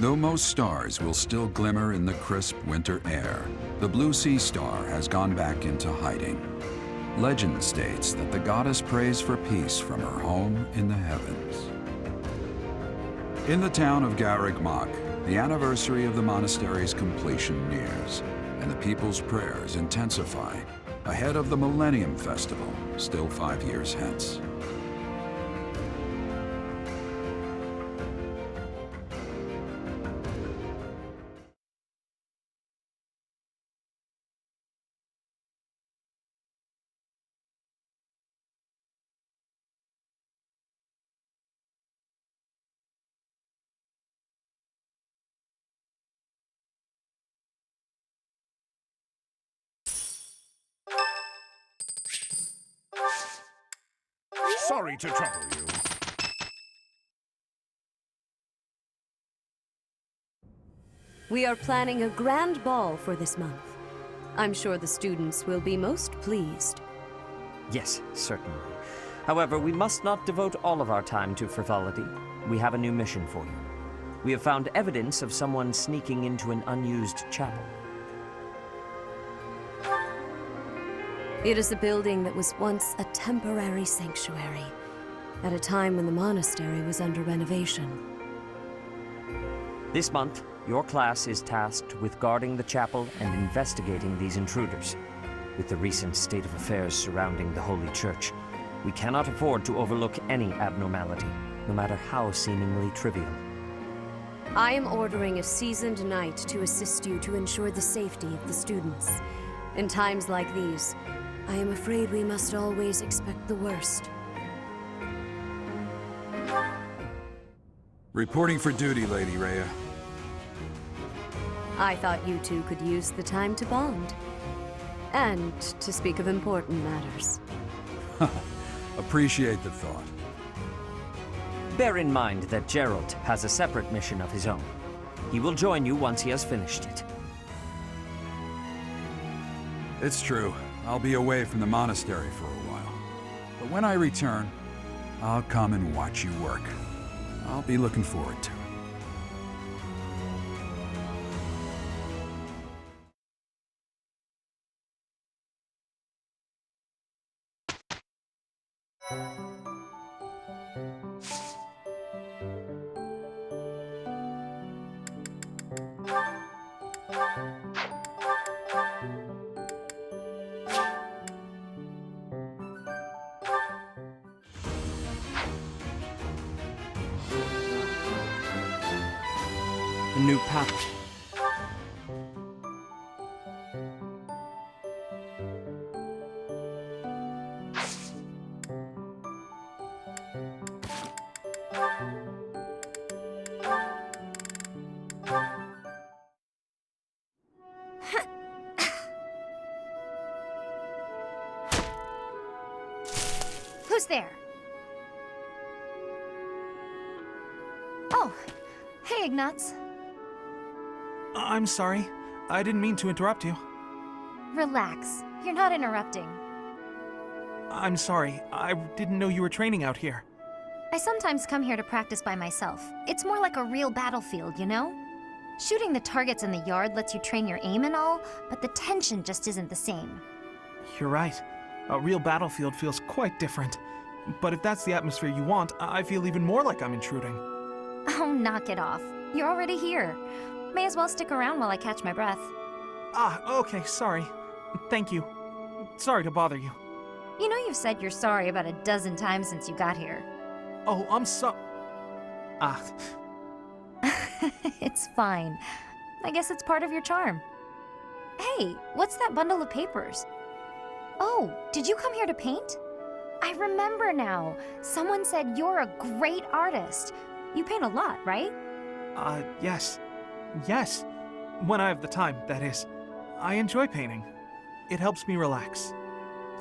Though most stars will still glimmer in the crisp winter air, the blue sea star has gone back into hiding. Legend states that the goddess prays for peace from her home in the heavens. In the town of Garreg-Mach, the anniversary of the monastery's completion nears, and the people's prayers intensify ahead of the Millennium Festival, still 5 years hence. Sorry to trouble you. We are planning a grand ball for this month. I'm sure the students will be most pleased. Yes, certainly. However, we must not devote all of our time to frivolity. We have a new mission for you. We have found evidence of someone sneaking into an unused chapel. It is a building that was once a temporary sanctuary, at a time when the monastery was under renovation. This month, your class is tasked with guarding the chapel and investigating these intruders. With the recent state of affairs surrounding the Holy Church, we cannot afford to overlook any abnormality, no matter how seemingly trivial. I am ordering a seasoned knight to assist you to ensure the safety of the students. In times like these, I am afraid we must always expect the worst. Reporting for duty, Lady Rhea. I thought you two could use the time to bond. And to speak of important matters. Appreciate the thought. Bear in mind that Gerald has a separate mission of his own. He will join you once he has finished it. It's true. I'll be away from the monastery for a while. But when I return, I'll come and watch you work. I'll be looking forward to it. A new path. Who's there? Oh, hey, Ignatz. I'm sorry. I didn't mean to interrupt you. Relax. You're not interrupting. I'm sorry. I didn't know you were training out here. I sometimes come here to practice by myself. It's more like a real battlefield, you know? Shooting the targets in the yard lets you train your aim and all, but the tension just isn't the same. You're right. A real battlefield feels quite different. But if that's the atmosphere you want, I feel even more like I'm intruding. Oh, knock it off. You're already here. May as well stick around while I catch my breath. Ah, okay, sorry. Thank you. Sorry to bother you. You know you've said you're sorry about a dozen times since you got here. Oh, I'm so... Ah, It's fine. I guess it's part of your charm. Hey, what's that bundle of papers? Oh, did you come here to paint? I remember now. Someone said you're a great artist. You paint a lot, right? yes. Yes. When I have the time, that is. I enjoy painting. It helps me relax.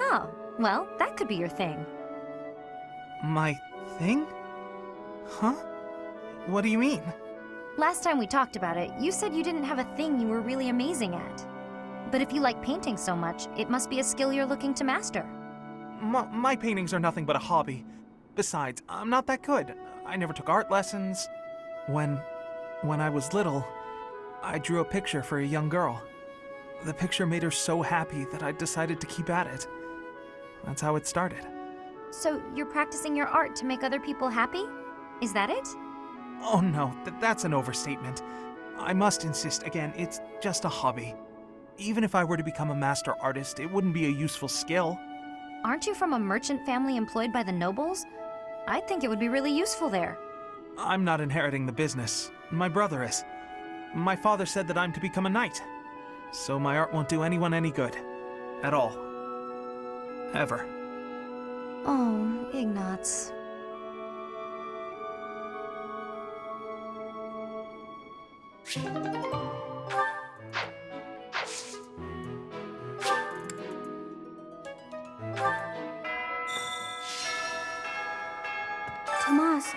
Oh, well, that could be your thing. My thing? Huh? What do you mean? Last time we talked about it, you said you didn't have a thing you were really amazing at. But if you like painting so much, it must be a skill you're looking to master. My paintings are nothing but a hobby. Besides, I'm not that good. I never took art lessons. When When I was little, I drew a picture for a young girl. The picture made her so happy that I decided to keep at it. That's how it started. So you're practicing your art to make other people happy? Is that it? Oh no, that's an overstatement. I must insist again, it's just a hobby. Even if I were to become a master artist, it wouldn't be a useful skill. Aren't you from a merchant family employed by the nobles? I think it would be really useful there. I'm not inheriting the business. My brother is. My father said that I'm to become a knight. So my art won't do anyone any good. At all. Ever. Oh, Ignatz. Tomas.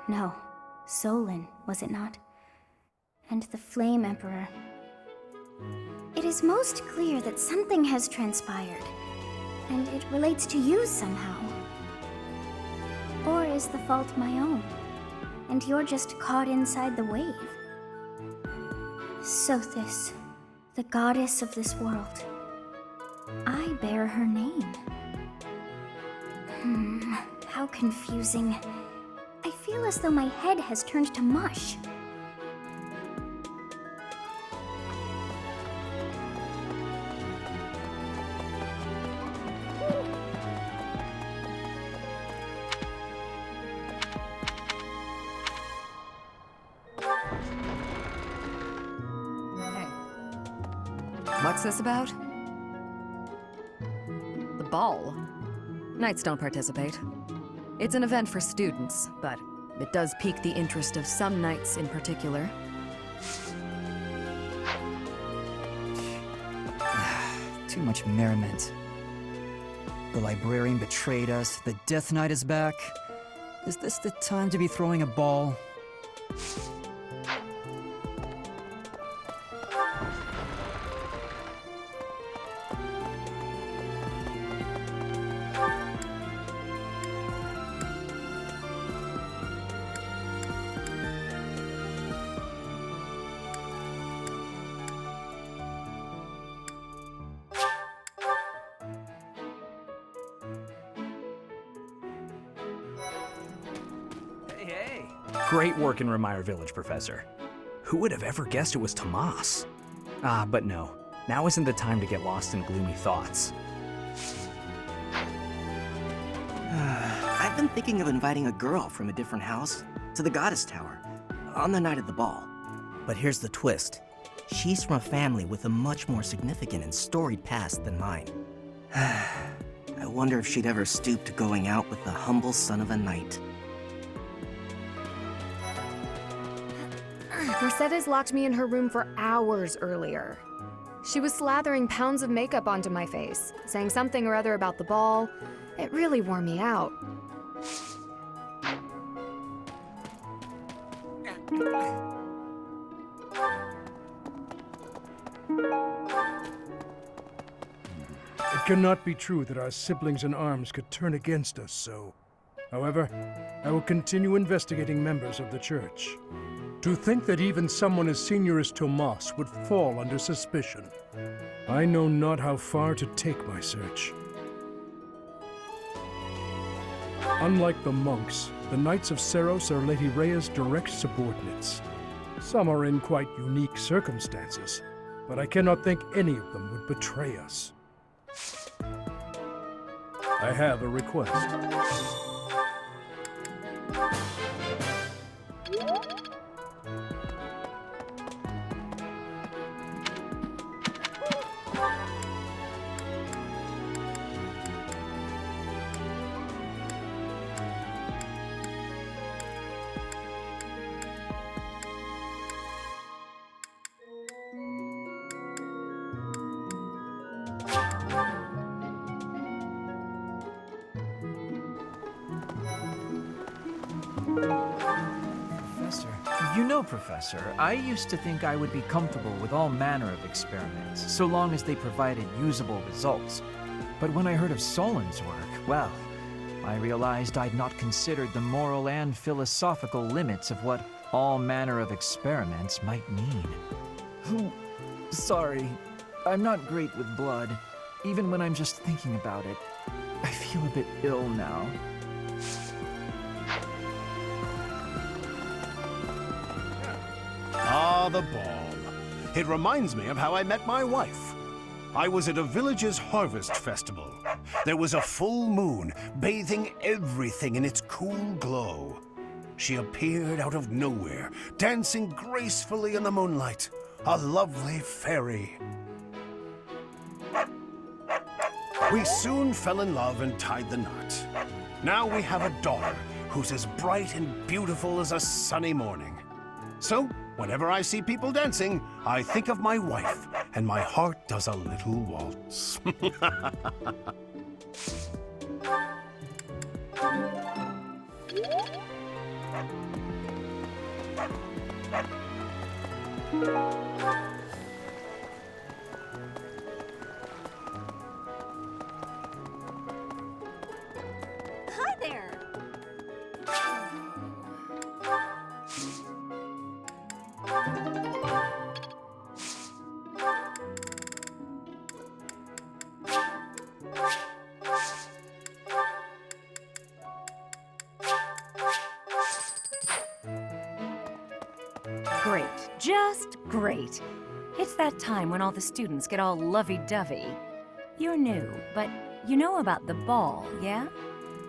No. Solon, was it not? And the Flame Emperor. It is most clear that something has transpired, and it relates to you somehow. Or is the fault my own, and you're just caught inside the wave? Seteth, the goddess of this world. I bear her name. How confusing. I feel as though my head has turned to mush. What's this about? The ball. Knights don't participate. It's an event for students, but it does pique the interest of some knights in particular. Too much merriment. The librarian betrayed us, the Death Knight is back. Is this the time to be throwing a ball? Great work in Remire Village, Professor. Who would have ever guessed it was Tomas? But no. Now isn't the time to get lost in gloomy thoughts. I've been thinking of inviting a girl from a different house to the Goddess Tower on the night of the ball. But here's the twist. She's from a family with a much more significant and storied past than mine. I wonder if she'd ever stoop to going out with the humble son of a knight. Mercedes locked me in her room for hours earlier. She was slathering pounds of makeup onto my face, saying something or other about the ball. It really wore me out. It cannot be true that our siblings in arms could turn against us so. However, I will continue investigating members of the Church. To think that even someone as senior as Tomas would fall under suspicion. I know not how far to take my search. Unlike the monks, the Knights of Seros are Lady Rhea's direct subordinates. Some are in quite unique circumstances, but I cannot think any of them would betray us. I have a request. Professor, I used to think I would be comfortable with all manner of experiments, so long as they provided usable results. But when I heard of Solon's work, well, I realized I'd not considered the moral and philosophical limits of what all manner of experiments might mean. Sorry, I'm not great with blood. Even when I'm just thinking about it, I feel a bit ill now. Ah, the ball. It reminds me of how I met my wife. I was at a village's harvest festival. There was a full moon, bathing everything in its cool glow. She appeared out of nowhere, dancing gracefully in the moonlight. A lovely fairy. We soon fell in love and tied the knot. Now we have a daughter who's as bright and beautiful as a sunny morning. So, whenever I see people dancing, I think of my wife, and my heart does a little waltz. Hi there! Great. Just great. It's that time when all the students get all lovey-dovey. You're new, but you know about the ball, yeah?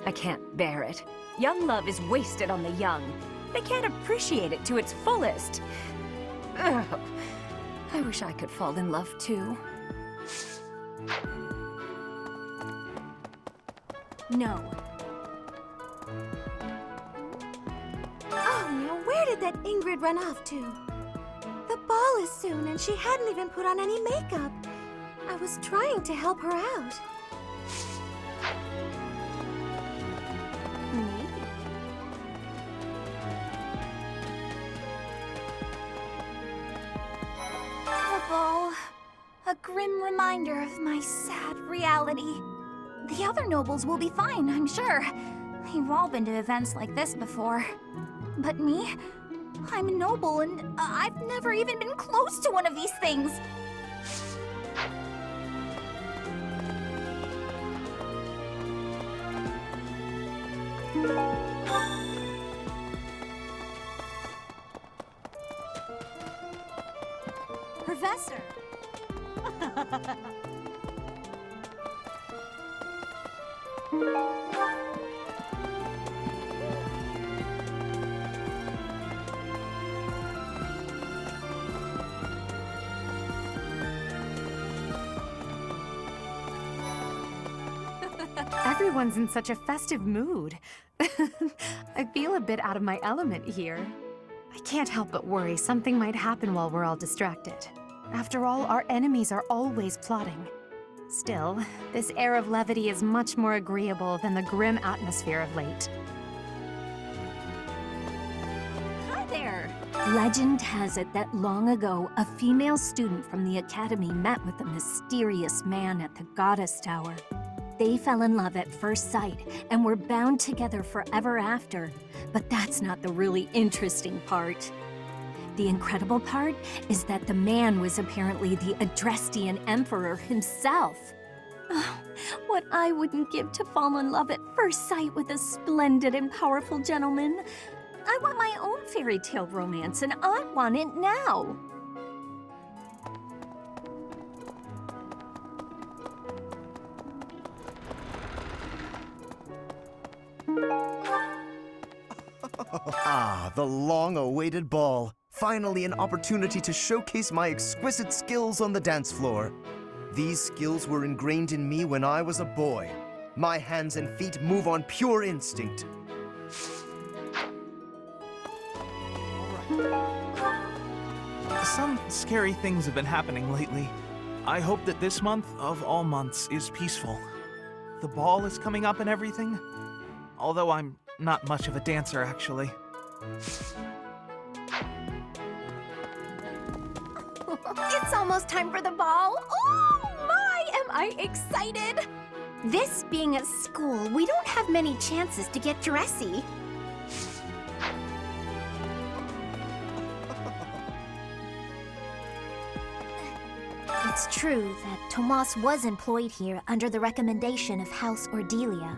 I can't bear it. Young love is wasted on the young. They can't appreciate it to its fullest. Ugh. I wish I could fall in love too. No. Oh, now where did that Ingrid run off to? The ball is soon, and she hadn't even put on any makeup. I was trying to help her out. Me? The ball. A grim reminder of my sad reality. The other nobles will be fine, I'm sure. They've all been to events like this before. But me? I'm a noble, and I've never even been close to one of these things. Professor! Everyone's in such a festive mood. I feel a bit out of my element here. I can't help but worry something might happen while we're all distracted. After all, our enemies are always plotting. Still, this air of levity is much more agreeable than the grim atmosphere of late. Hi there! Legend has it that long ago, a female student from the academy met with a mysterious man at the Goddess Tower. They fell in love at first sight and were bound together forever after. But that's not the really interesting part. The incredible part is that the man was apparently the Adrestian Emperor himself. Oh, what I wouldn't give to fall in love at first sight with a splendid and powerful gentleman. I want my own fairy tale romance, and I want it now. Ah, the long-awaited ball. Finally an opportunity to showcase my exquisite skills on the dance floor. These skills were ingrained in me when I was a boy. My hands and feet move on pure instinct. Some scary things have been happening lately. I hope that this month, of all months, is peaceful. The ball is coming up and everything. Although I'm not much of a dancer, actually. It's almost time for the ball. Oh my, am I excited! This being a school, we don't have many chances to get dressy. It's true that Tomas was employed here under the recommendation of House Ordelia,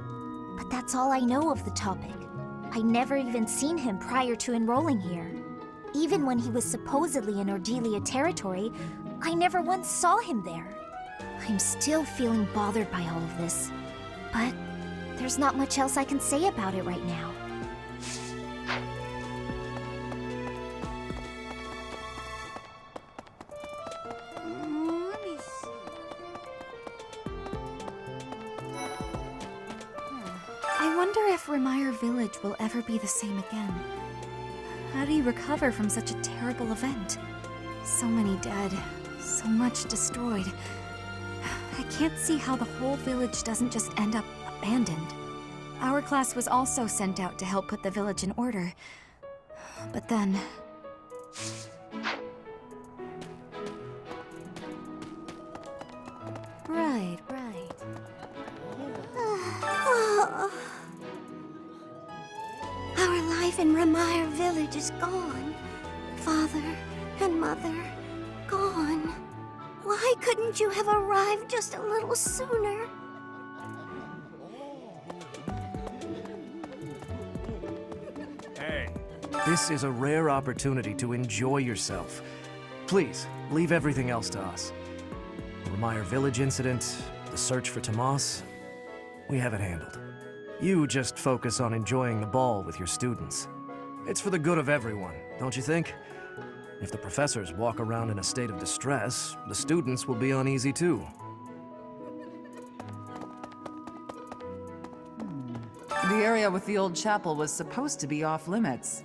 but that's all I know of the topic. I never even seen him prior to enrolling here. Even when he was supposedly in Ordelia territory, I never once saw him there. I'm still feeling bothered by all of this, but there's not much else I can say about it right now. Let me see. I wonder if Remire Village will ever be the same again. How do you recover from such a terrible event? So many dead, so much destroyed. I can't see how the whole village doesn't just end up abandoned. Our class was also sent out to help put the village in order. But then... Right. Our life in Remire Village is gone. Father and Mother, gone. Why couldn't you have arrived just a little sooner? Hey, this is a rare opportunity to enjoy yourself. Please, leave everything else to us. The Remire Village incident, the search for Tomas, we have it handled. You just focus on enjoying the ball with your students. It's for the good of everyone, don't you think? If the professors walk around in a state of distress, the students will be uneasy too. The area with the old chapel was supposed to be off limits.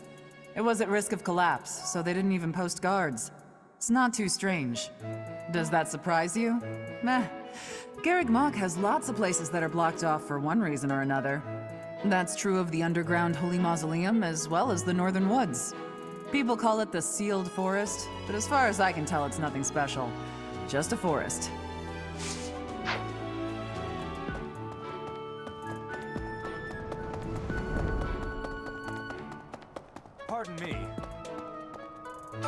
It was at risk of collapse, so they didn't even post guards. It's not too strange. Does that surprise you? Meh. Garreg Mach has lots of places that are blocked off for one reason or another. That's true of the underground Holy Mausoleum as well as the Northern Woods. People call it the Sealed Forest, but as far as I can tell, it's nothing special. Just a forest. Pardon me.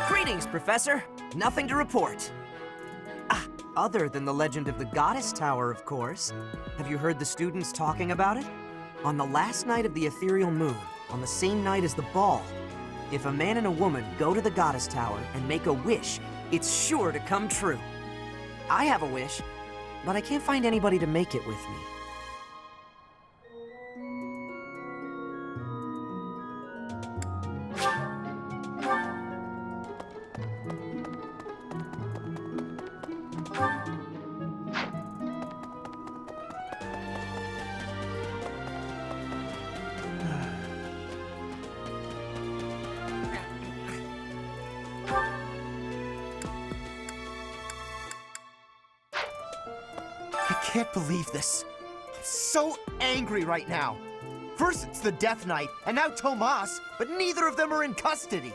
Greetings, Professor. Nothing to report. Other than the legend of the Goddess Tower, of course. Have you heard the students talking about it? On the last night of the ethereal moon, on the same night as the ball, if a man and a woman go to the Goddess Tower and make a wish, it's sure to come true. I have a wish, but I can't find anybody to make it with me. I can't believe this. I'm so angry right now. First it's the Death Knight, and now Tomas, but neither of them are in custody.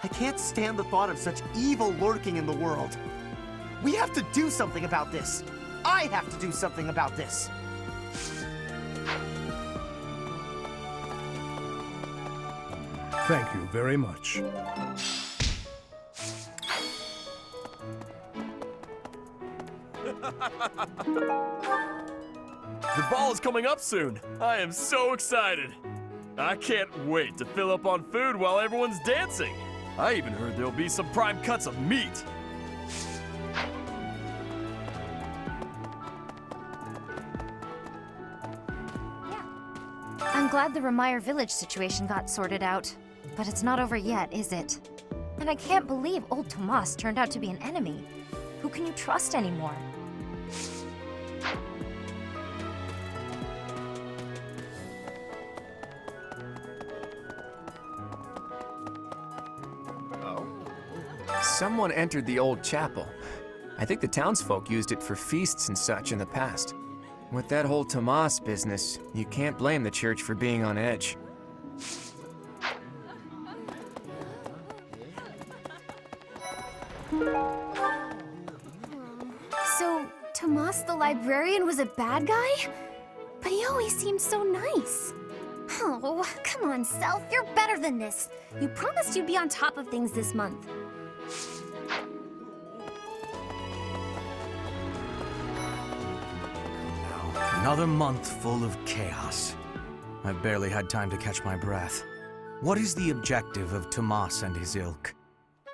I can't stand the thought of such evil lurking in the world. We have to do something about this. I have to do something about this. Thank you very much. The ball is coming up soon. I am so excited. I can't wait to fill up on food while everyone's dancing. I even heard there'll be some prime cuts of meat. I'm glad the Remire Village situation got sorted out, but it's not over yet, is it? And I can't believe old Tomas turned out to be an enemy. Who can you trust anymore? Someone entered the old chapel. I think the townsfolk used it for feasts and such in the past. With that whole Tomas business, you can't blame the church for being on edge. So, Tomas the librarian was a bad guy? But he always seemed so nice. Oh, come on, Self, you're better than this. You promised you'd be on top of things this month. Another month full of chaos. I've barely had time to catch my breath. What is the objective of Tomas and his ilk?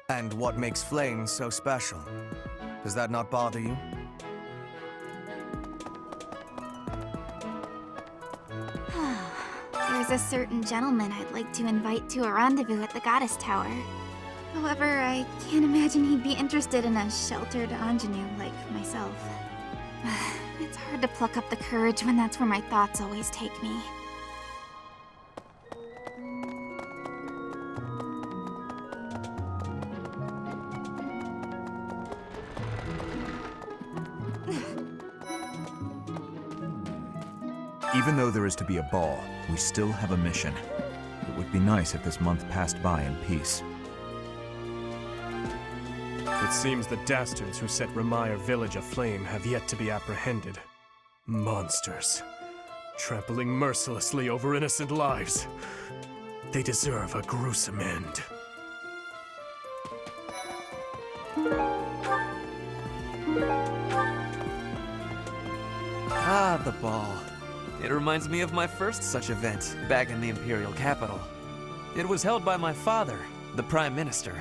And what makes Flayn so special? Does that not bother you? There's a certain gentleman I'd like to invite to a rendezvous at the Goddess Tower. However, I can't imagine he'd be interested in a sheltered ingenue like myself. It's hard to pluck up the courage when that's where my thoughts always take me. Even though there is to be a ball, we still have a mission. It would be nice if this month passed by in peace. It seems the dastards who set Remire village aflame have yet to be apprehended. Monsters. Trampling mercilessly over innocent lives. They deserve a gruesome end. Ah, the ball. It reminds me of my first such event, back in the Imperial capital. It was held by my father, the Prime Minister.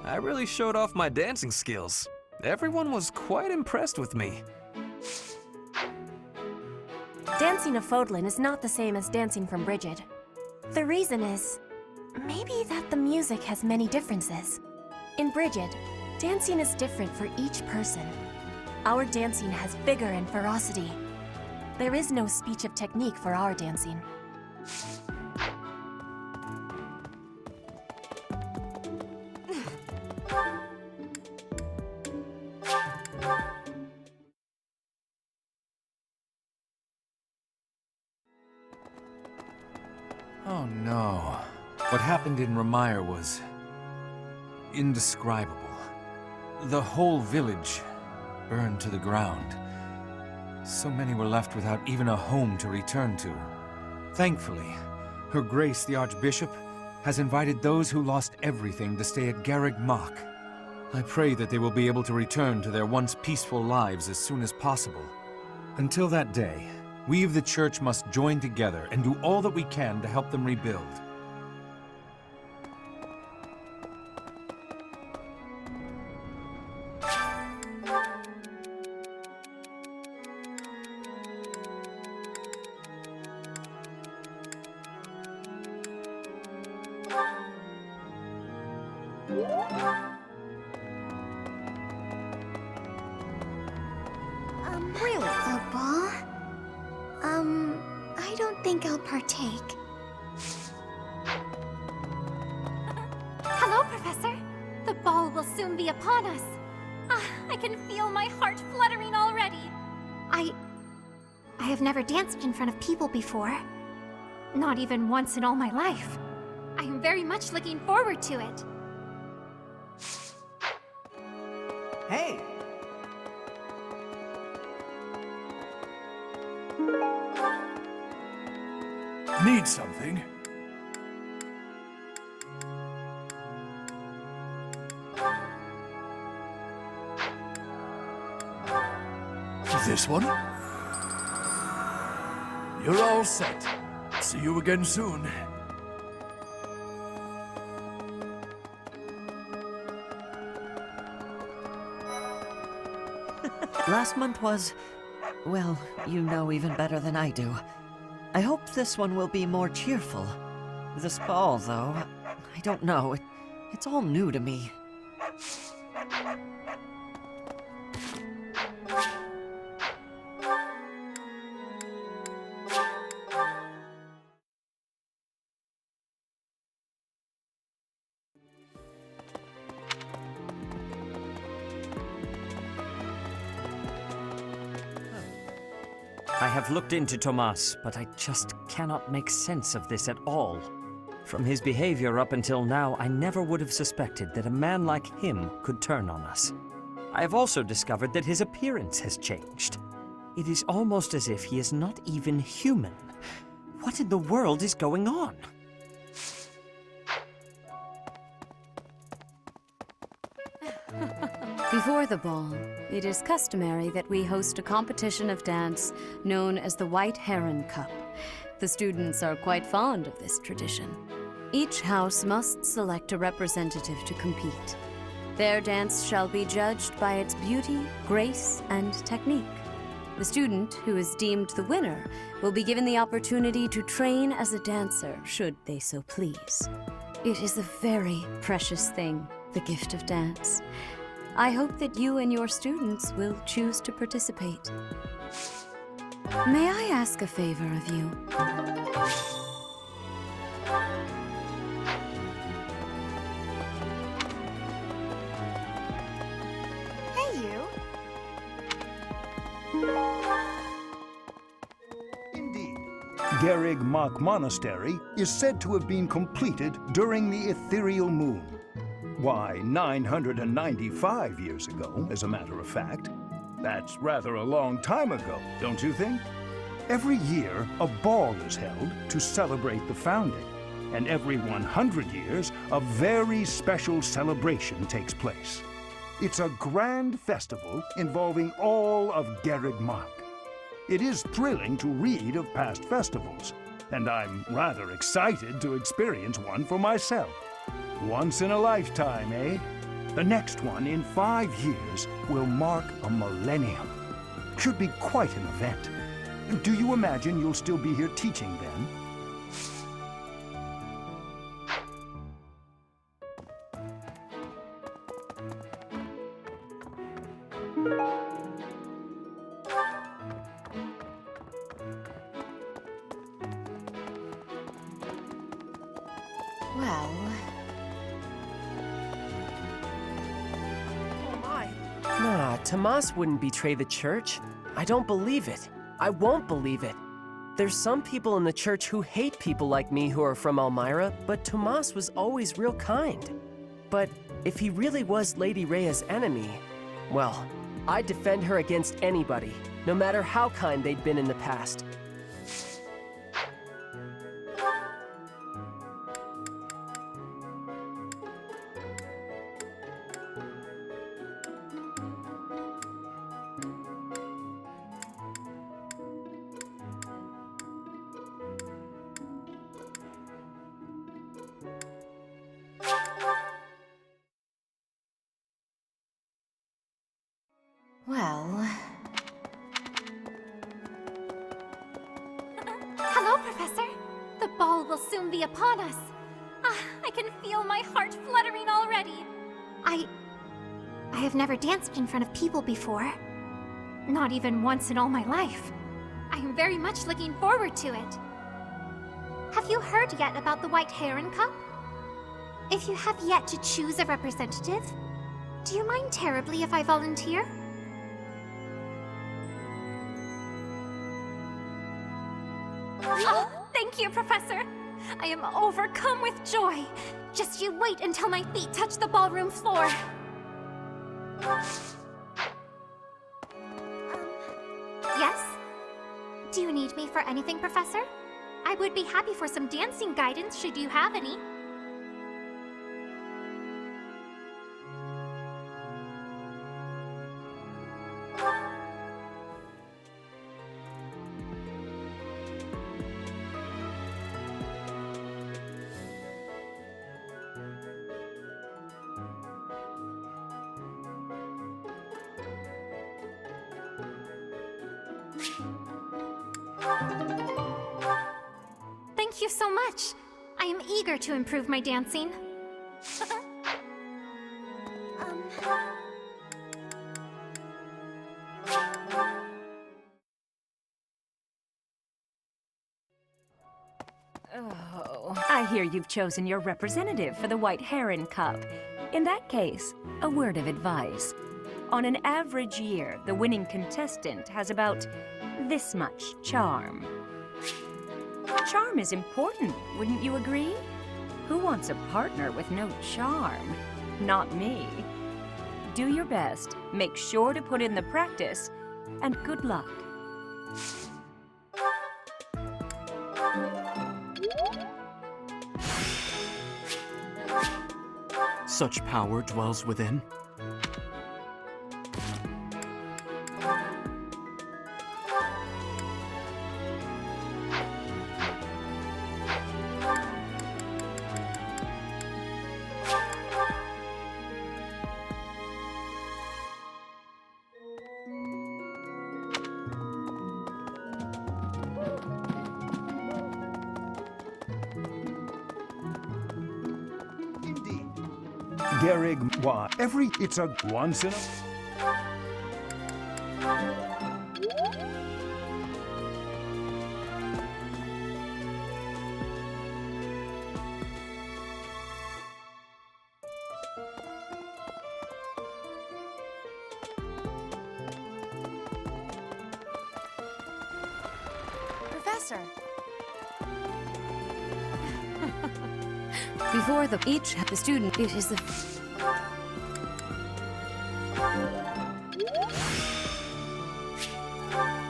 I really showed off my dancing skills. Everyone was quite impressed with me. Dancing a Fodlan is not the same as dancing from Brigid. The reason is, maybe that the music has many differences. In Brigid, dancing is different for each person. Our dancing has vigor and ferocity. There is no speech of technique for our dancing. Oh no. What happened in Remire was indescribable. The whole village burned to the ground. So many were left without even a home to return to. Thankfully, Her Grace the Archbishop has invited those who lost everything to stay at Garreg Mach. I pray that they will be able to return to their once peaceful lives as soon as possible. Until that day, we of the Church must join together and do all that we can to help them rebuild. Really? A ball? I don't think I'll partake. Hello, Professor. The ball will soon be upon us. Ah, I can feel my heart fluttering already. I have never danced in front of people before. Not even once in all my life. I am very much looking forward to it. Hey! Need something? This one? You're all set. See you again soon. Last month was... well, you know even better than I do. I hope this one will be more cheerful. This ball, though, I don't know. It's all new to me. I have looked into Tomas, but I just cannot make sense of this at all. From his behavior up until now, I never would have suspected that a man like him could turn on us. I have also discovered that his appearance has changed. It is almost as if he is not even human. What in the world is going on? Before the ball, it is customary that we host a competition of dance known as the White Heron Cup. The students are quite fond of this tradition. Each house must select a representative to compete. Their dance shall be judged by its beauty, grace, and technique. The student who is deemed the winner will be given the opportunity to train as a dancer, should they so please. It is a very precious thing, the gift of dance. I hope that you and your students will choose to participate. May I ask a favor of you? Hey, you. Garrig Mach Monastery is said to have been completed during the ethereal moon. Why, 995 years ago, as a matter of fact. That's rather a long time ago, don't you think? Every year, a ball is held to celebrate the founding, and every 100 years, a very special celebration takes place. It's a grand festival involving all of Garrig Mach. It is thrilling to read of past festivals, and I'm rather excited to experience one for myself. Once in a lifetime, eh? The next one, in 5 years, will mark a millennium. Should be quite an event. Do you imagine you'll still be here teaching then? Well... Nah, Tomas wouldn't betray the church. I don't believe it. I won't believe it. There's some people in the church who hate people like me who are from Elmira, but Tomas was always real kind. But if he really was Lady Rhea's enemy, well, I'd defend her against anybody, no matter how kind they'd been in the past. Well... Hello, Professor. The ball will soon be upon us. I can feel my heart fluttering already. I have never danced in front of people before. Not even once in all my life. I am very much looking forward to it. Have you heard yet about the White Heron Cup? If you have yet to choose a representative, do you mind terribly if I volunteer? Oh, thank you, Professor. I am overcome with joy. Just you wait until my feet touch the ballroom floor. Yes? Do you need me for anything, Professor? I would be happy for some dancing guidance should you have any. Thank you so much. I am eager to improve my dancing. Oh, I hear you've chosen your representative for the White Heron Cup. In that case, a word of advice. On an average year, the winning contestant has about this much charm. Charm is important, wouldn't you agree? Who wants a partner with no charm? Not me. Do your best, make sure to put in the practice, and good luck. Such power dwells within. Gerig, why? It's a once in a... Professor. Before the student, it is the...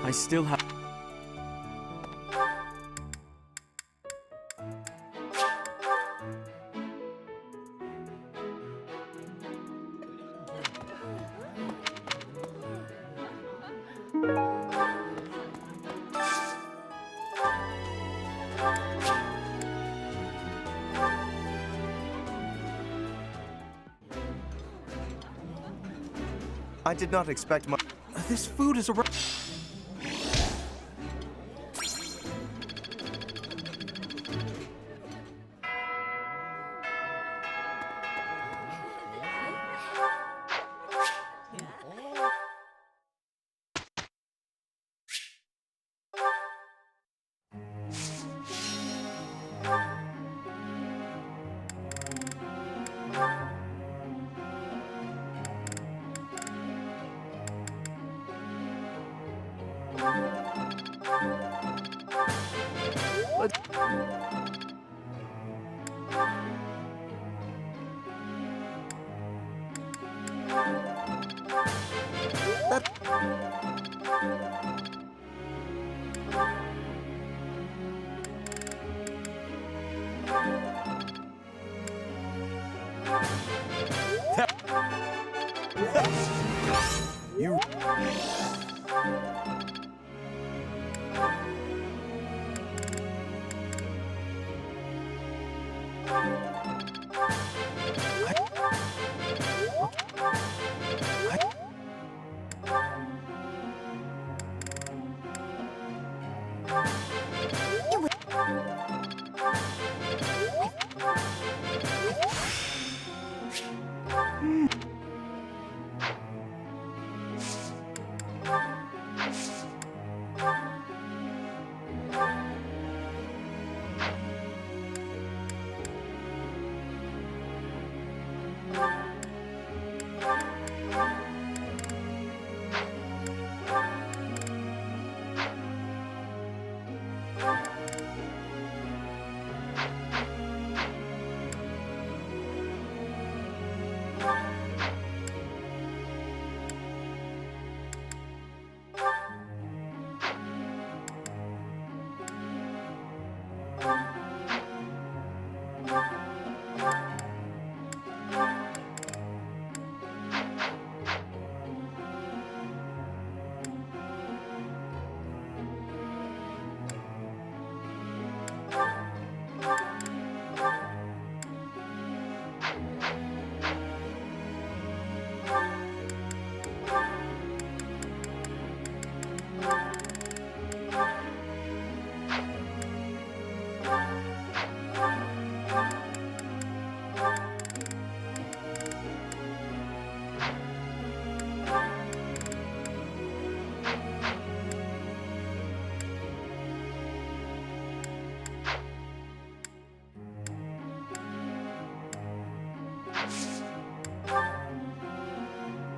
I still have... I did not expect much. This food is a... You...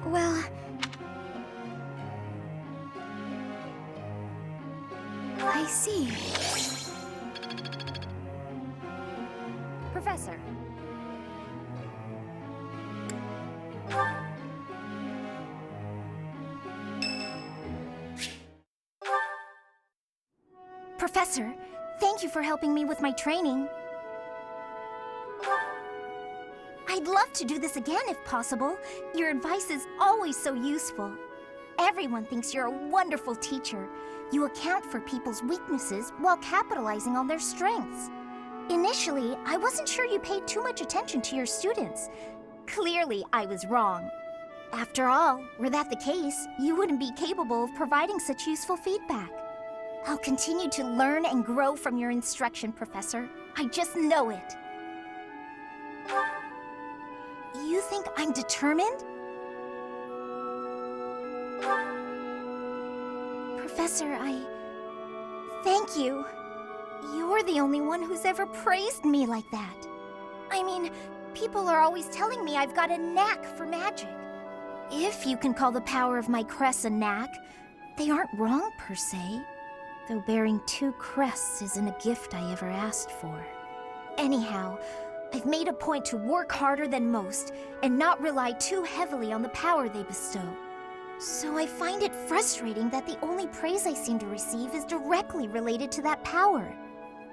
Well... I see. Professor. Professor, thank you for helping me with my training. I'd love to do this again if possible. Your advice is always so useful. Everyone thinks you're a wonderful teacher. You account for people's weaknesses while capitalizing on their strengths. Initially, I wasn't sure you paid too much attention to your students. Clearly, I was wrong. After all, were that the case, you wouldn't be capable of providing such useful feedback. I'll continue to learn and grow from your instruction, Professor. I just know it. you think I'm determined? Professor, thank you. You're the only one who's ever praised me like that. I mean, people are always telling me I've got a knack for magic. If you can call the power of my crests a knack, they aren't wrong per se. Though bearing 2 crests isn't a gift I ever asked for. Anyhow, I've made a point to work harder than most and not rely too heavily on the power they bestow. So I find it frustrating that the only praise I seem to receive is directly related to that power.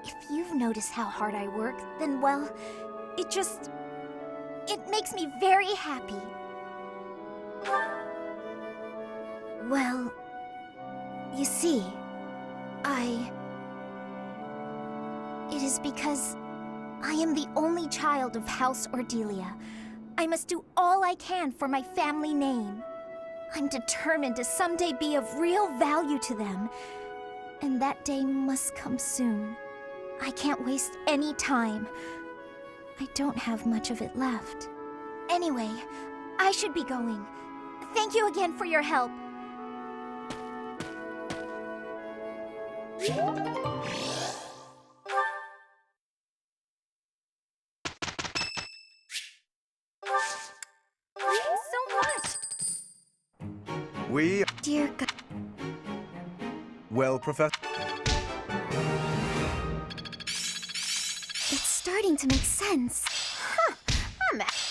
If you've noticed how hard I work, then well, it makes me very happy. Well, you see, it is because I am the only child of House Ordelia. I must do all I can for my family name. I'm determined to someday be of real value to them, and that day must come soon. I can't waste any time. I don't have much of it left. Anyway, I should be going. Thank you again for your help. Dear God. Well, Professor? It's starting to make sense. Huh.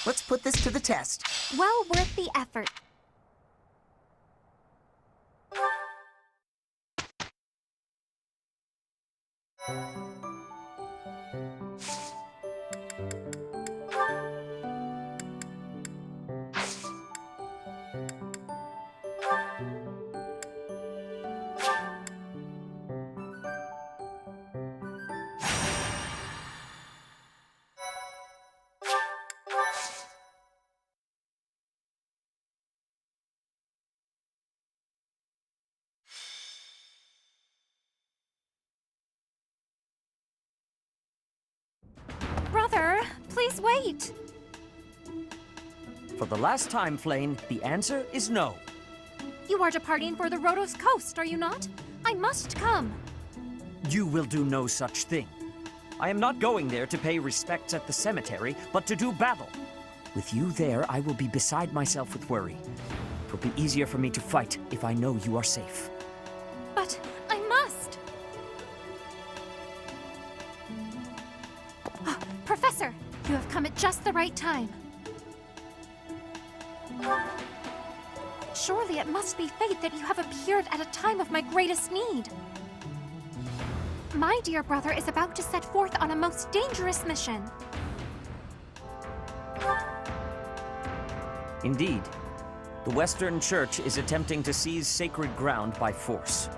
Let's put this to the test. Well worth the effort. Brother, please wait. For the last time, Flayn, the answer is no. You are departing for the Rhodos coast, are you not? I must come. You will do no such thing. I am not going there to pay respects at the cemetery, but to do battle. With you there, I will be beside myself with worry. It will be easier for me to fight if I know you are safe. But I must. Professor, you have come at just the right time. Surely it must be fate that you have appeared at a time of my greatest need. My dear brother is about to set forth on a most dangerous mission. Indeed. The Western Church is attempting to seize sacred ground by force.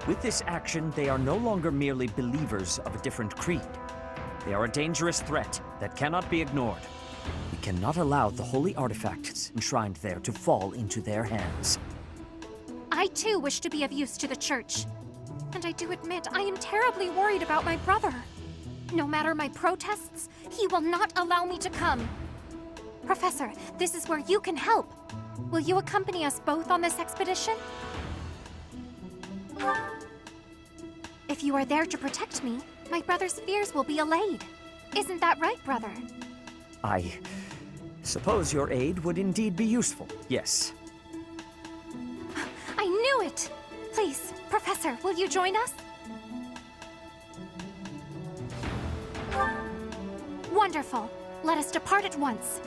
With this action, they are no longer merely believers of a different creed. They are a dangerous threat that cannot be ignored. We cannot allow the holy artifacts enshrined there to fall into their hands. I too wish to be of use to the Church. And I do admit I am terribly worried about my brother. No matter my protests, he will not allow me to come. Professor, this is where you can help. Will you accompany us both on this expedition? If you are there to protect me, my brother's fears will be allayed. Isn't that right, brother? I suppose your aid would indeed be useful, yes. I knew it! Please, Professor, will you join us? Wonderful. Let us depart at once.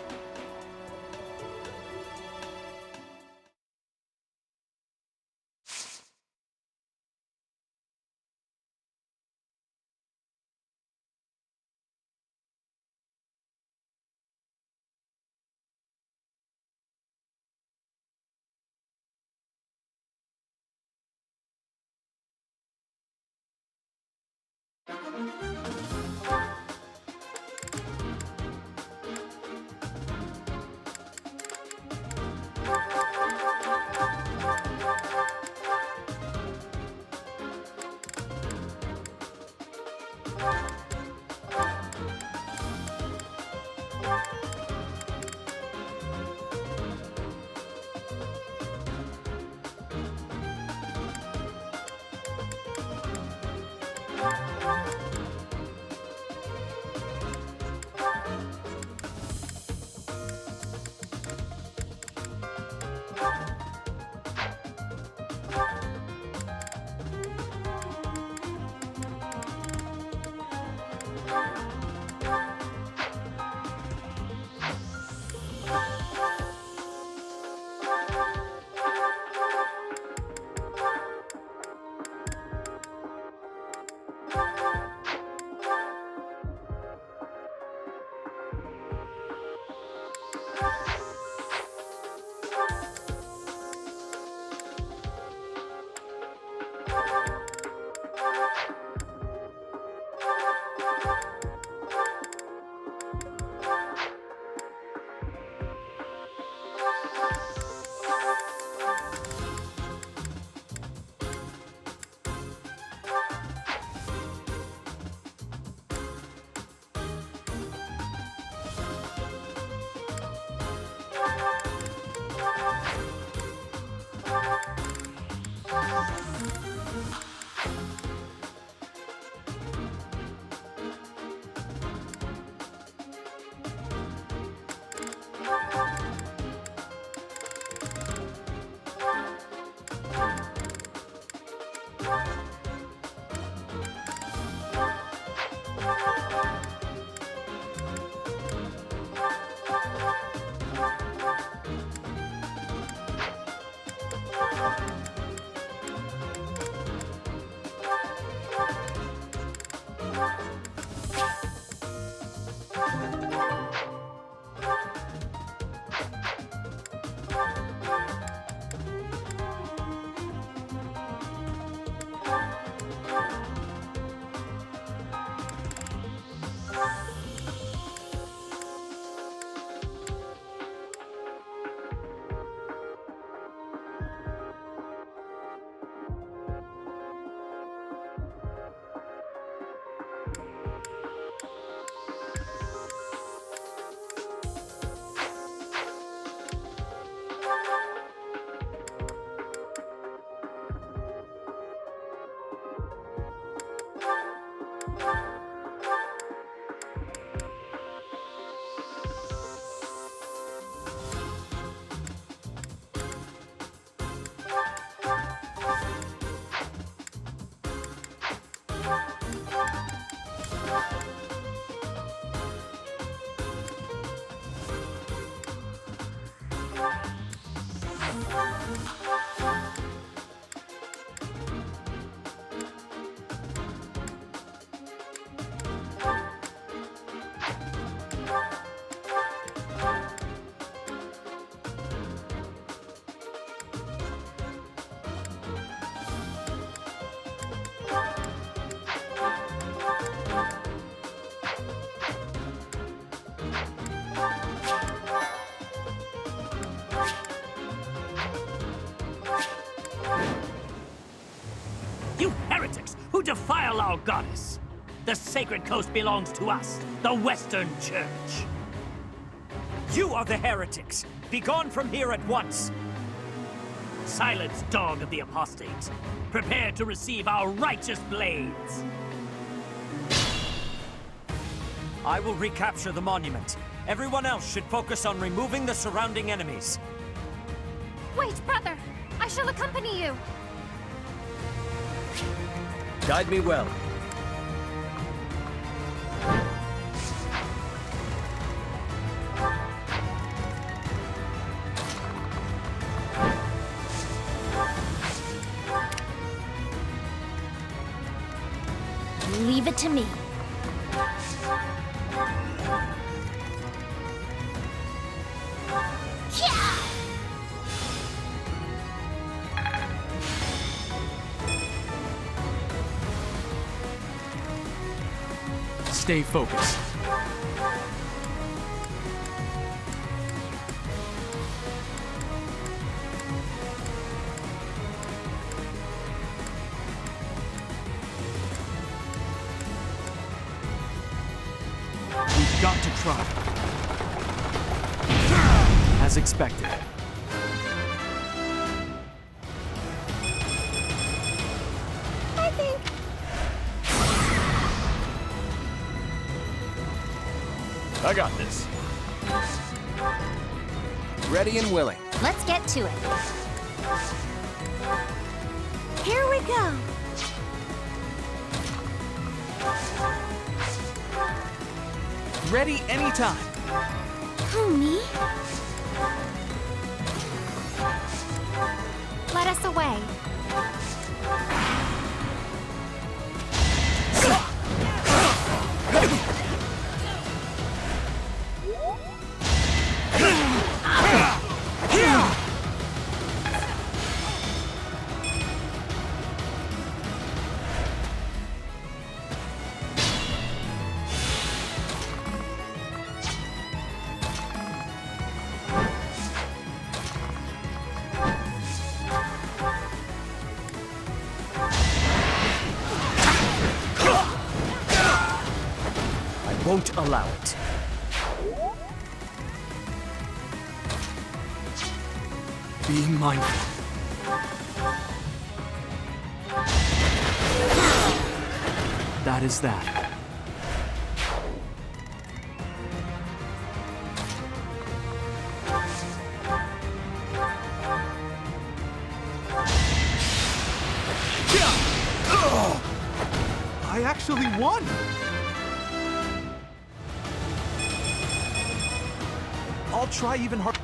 You heretics who defile our goddess! The sacred coast belongs to us, the Western Church. You are the heretics! Begone from here at once! Silence, dog of the apostates! Prepare to receive our righteous blades! I will recapture the monument. Everyone else should focus on removing the surrounding enemies. Wait, brother! I shall accompany you! Guide me well. Leave it to me. Stay focused. We've got to try. As expected. I think... I got this. Ready and willing. Let's get to it. Here we go. Ready anytime. Who, me? Let us away. won't allow it. Being mindful. That is that. I actually won! I'll try even harder.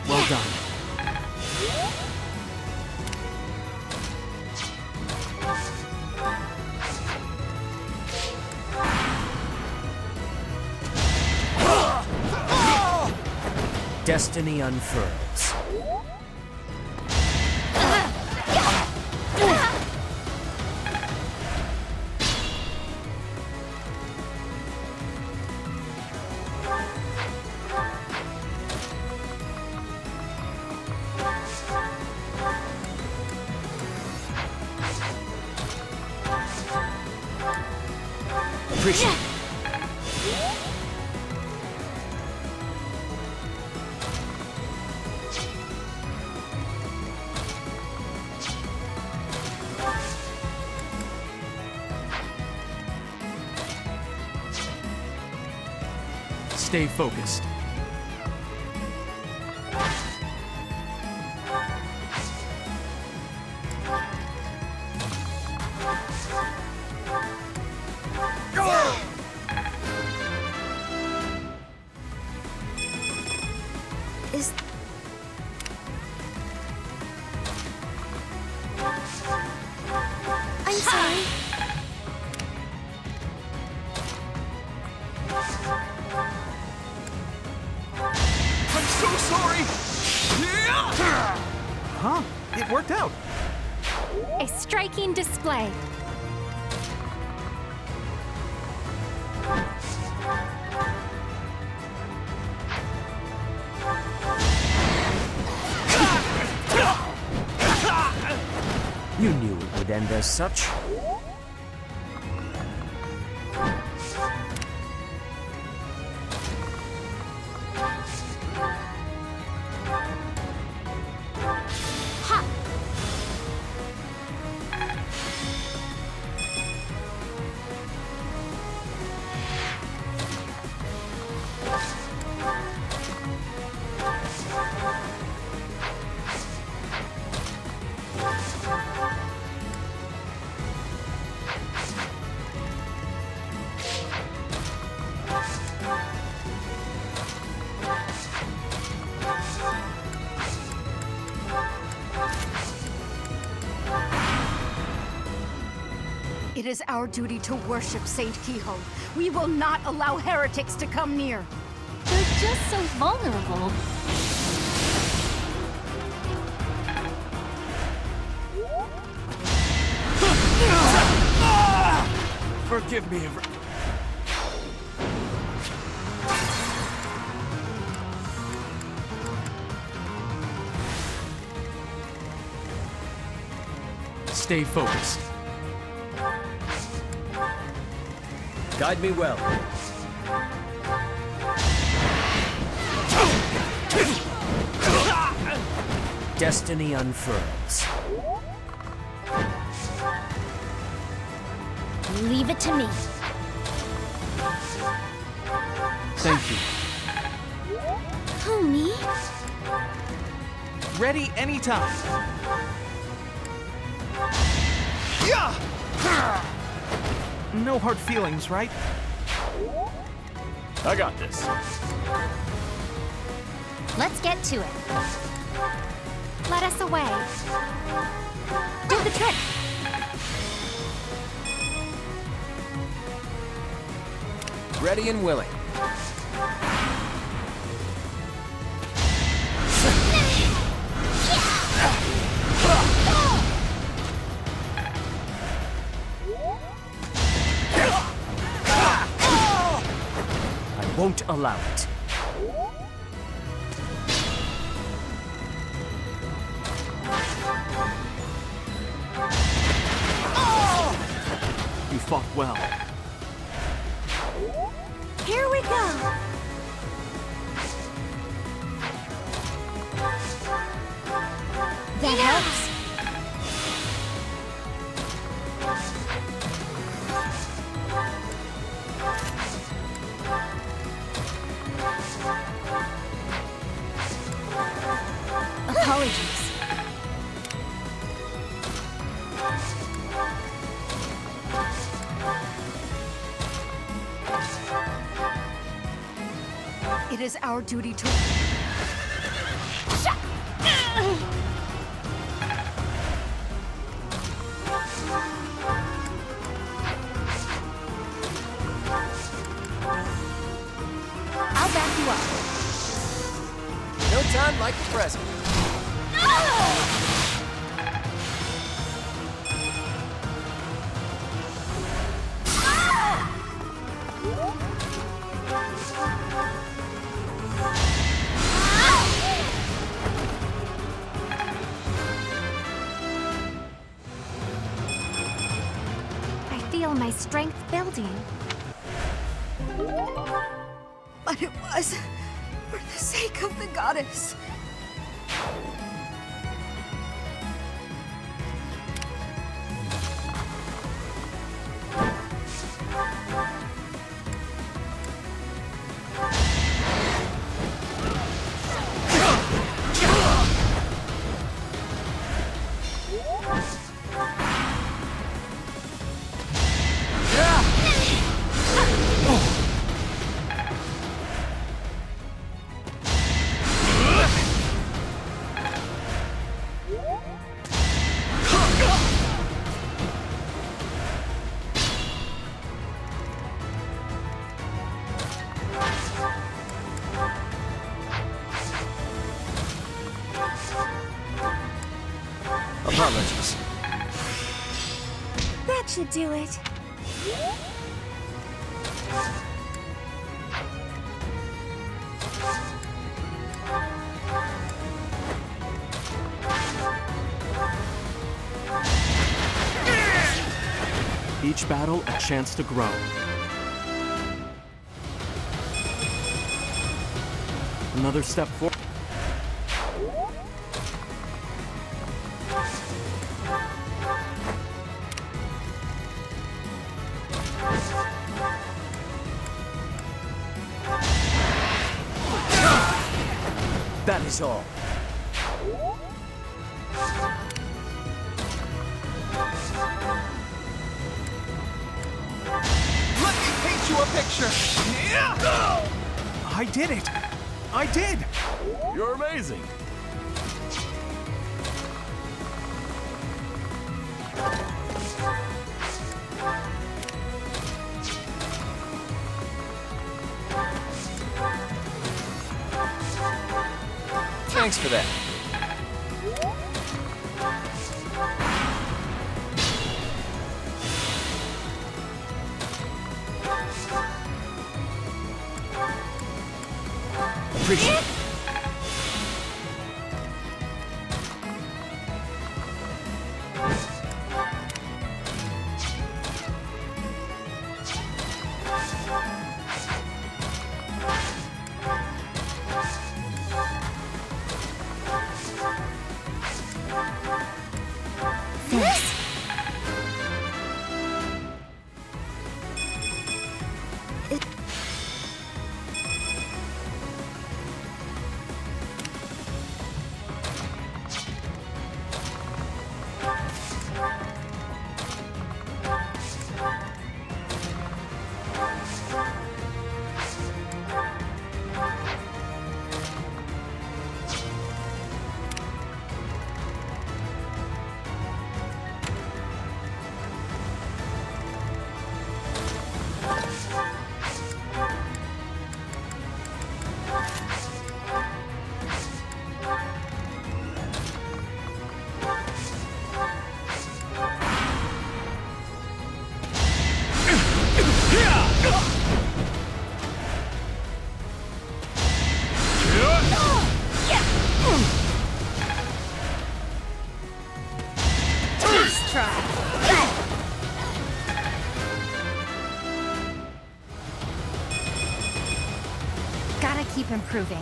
Well done. Destiny unfurls. Appreciate it. Stay focused. Is... I'm sorry. I'm so sorry! Huh? It worked out. A striking display. You knew it would end as such. It is our duty to worship Saint Kehoe. We will not allow heretics to come near. They're just so vulnerable. Forgive me. Stay focused. Guide me well. Destiny unfurls. Leave it to me. Thank you. Oh, me? Ready anytime. Yeah! No hard feelings, right? I got this. Let's get to it. Let us away. Do the trick. Ready and willing. I won't allow it. You fought well. Here we go. That helps. Apologies. It is our duty to... I'll back you up. No time like the present. I feel my strength building. But it was for the sake of the goddess. Apologies. That should do it. Each battle, a chance to grow. Another step forward. That is all. Let me paint you a picture! I did it! I did! You're amazing. Thanks for that. Appreciate it. gotta keep improving.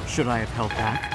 Should I have held back?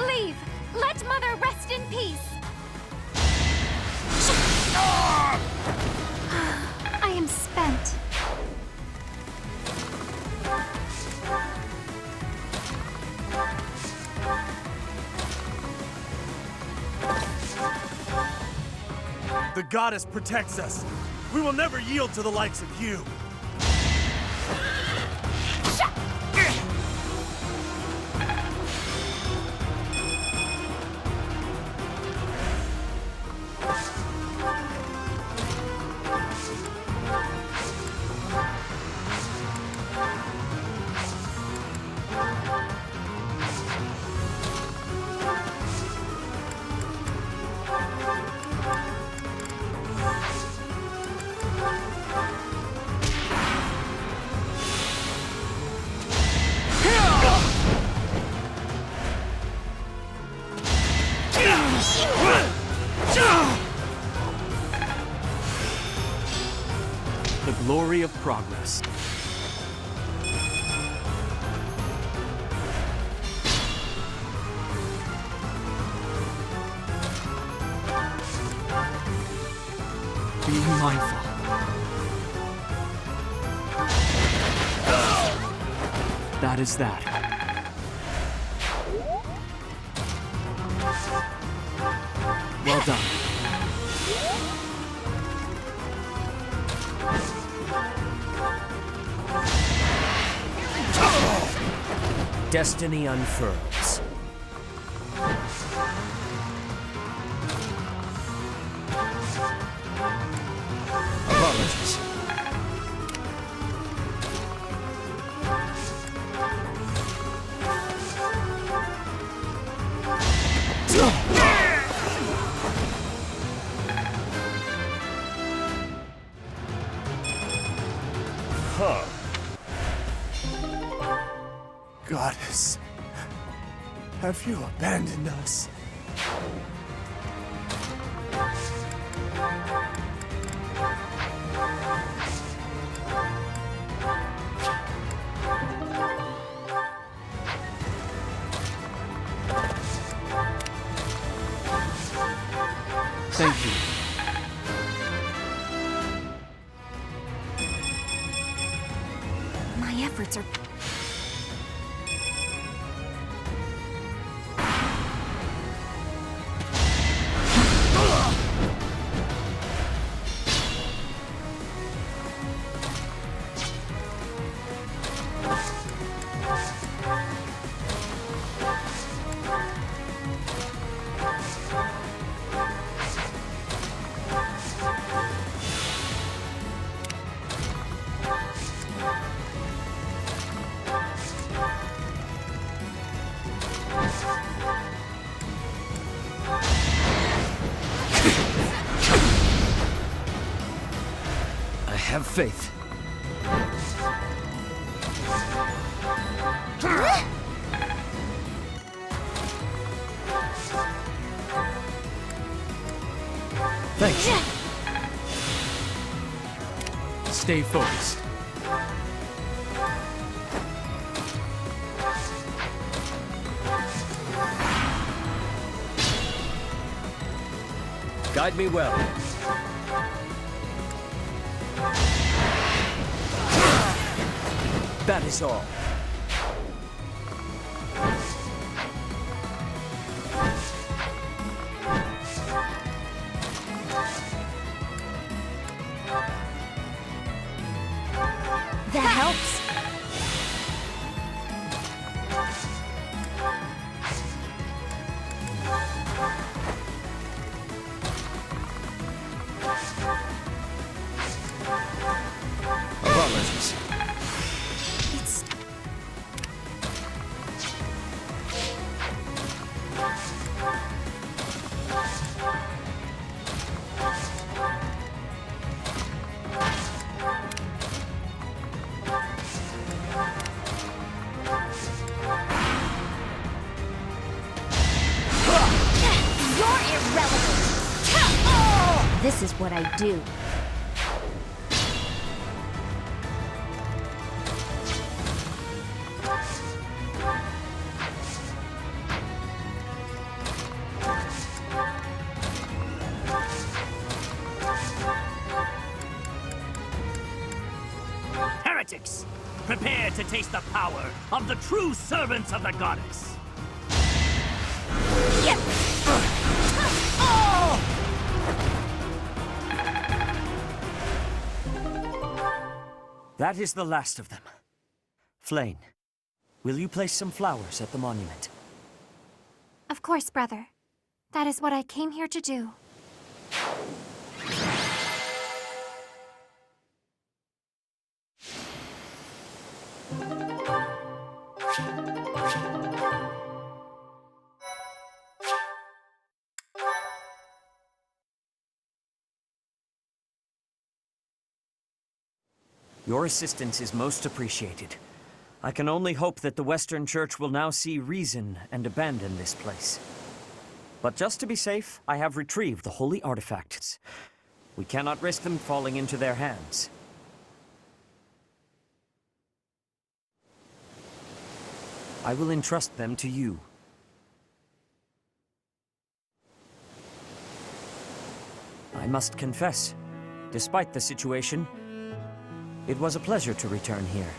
Leave! Let Mother rest in peace! I am spent. The goddess protects us. We will never yield to the likes of you. The glory of progress. Be mindful. That is that. Well done. Destiny unfurls. Apologies. Huh. Goddess, have you abandoned us? Thank you. My efforts are... Have faith. Thanks. Stay focused. Guide me well. That is all. That helps. Apologies. It's... You're irrelevant! This is what I do. Heretics, prepare to taste the power of the true servants of the goddess. That is the last of them. Flayn, will you place some flowers at the monument? Of course, brother. That is what I came here to do. Your assistance is most appreciated. I can only hope that the Western Church will now see reason and abandon this place. But just to be safe, I have retrieved the holy artifacts. We cannot risk them falling into their hands. I will entrust them to you. I must confess, despite the situation, it was a pleasure to return here.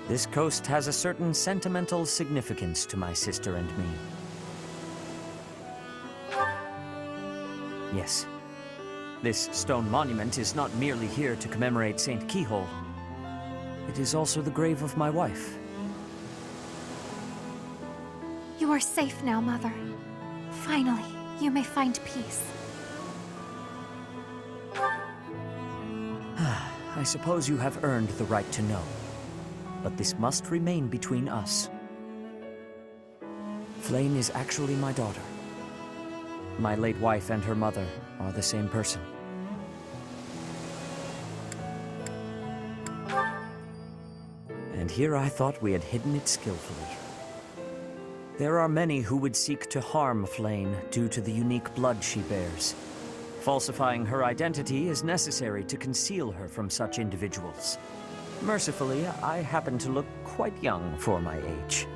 This coast has a certain sentimental significance to my sister and me. Yes, this stone monument is not merely here to commemorate St. Keyhole. It is also the grave of my wife. You are safe now, Mother. Finally, you may find peace. I suppose you have earned the right to know, but this must remain between us. Flayn is actually my daughter. My late wife and her mother are the same person. And here I thought we had hidden it skillfully. There are many who would seek to harm Flayn due to the unique blood she bears. Falsifying her identity is necessary to conceal her from such individuals. Mercifully, I happen to look quite young for my age.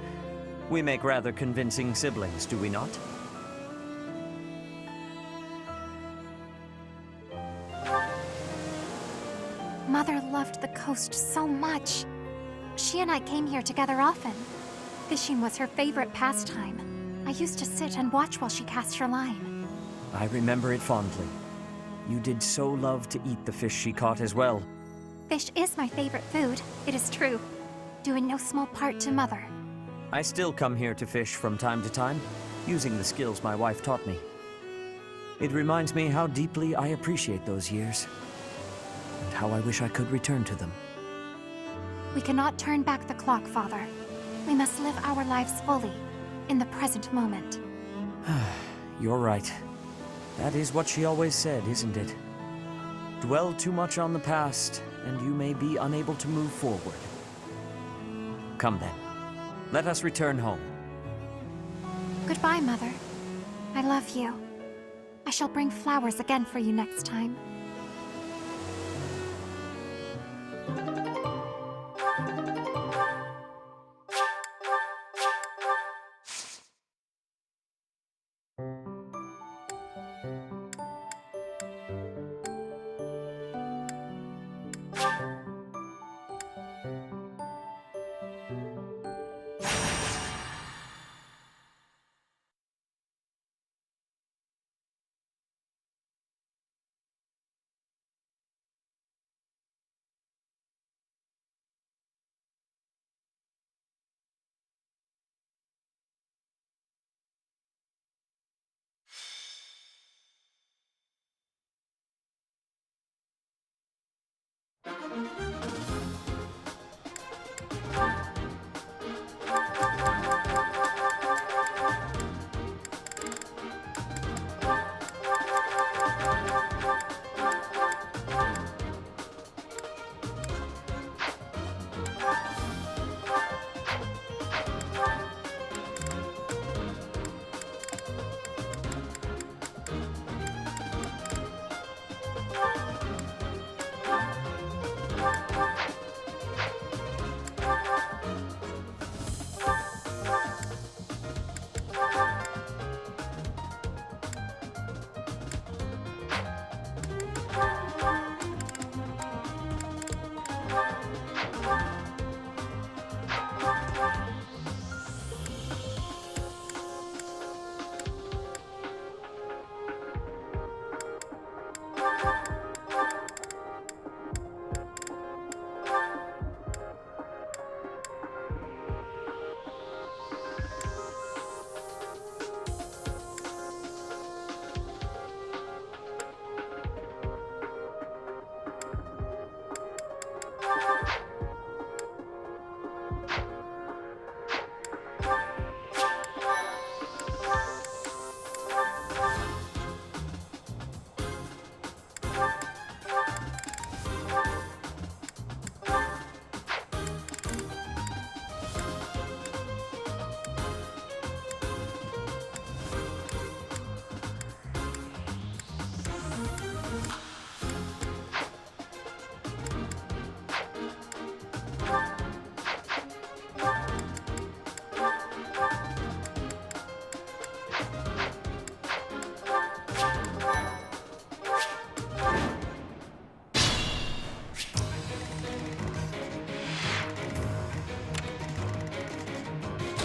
We make rather convincing siblings, do we not? Mother loved the coast so much. She and I came here together often. Fishing was her favorite pastime. I used to sit and watch while she cast her line. I remember it fondly. You did so love to eat the fish she caught as well. Fish is my favorite food, it is true. Due in no small part to Mother. I still come here to fish from time to time, using the skills my wife taught me. It reminds me how deeply I appreciate those years, and how I wish I could return to them. We cannot turn back the clock, Father. We must live our lives fully, in the present moment. You're right. That is what she always said, isn't it? Dwell too much on the past, and you may be unable to move forward. Come then. Let us return home. Goodbye, Mother. I love you. I shall bring flowers again for you next time.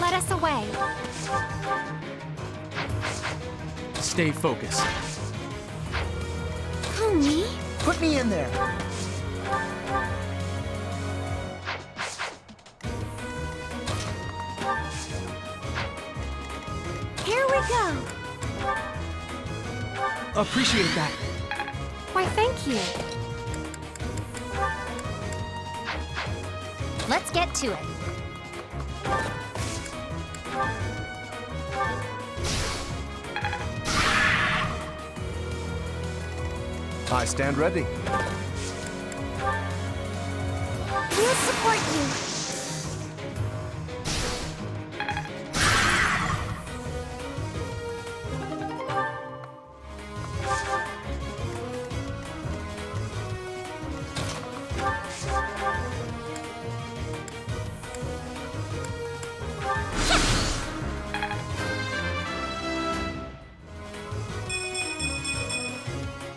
Let us away. Stay focused. Oh, me? Put me in there. Here we go. Appreciate that. Why, thank you. Let's get to it. I stand ready. We'll support you.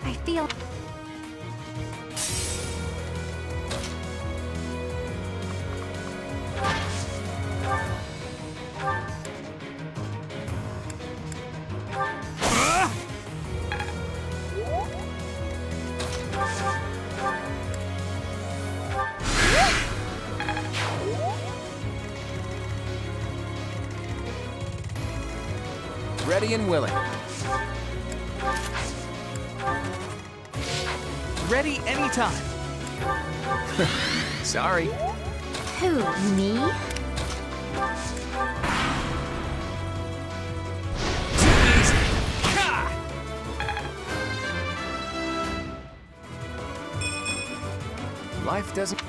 I feel... Ready and willing. Ready anytime. Sorry. Who, me? Life doesn't...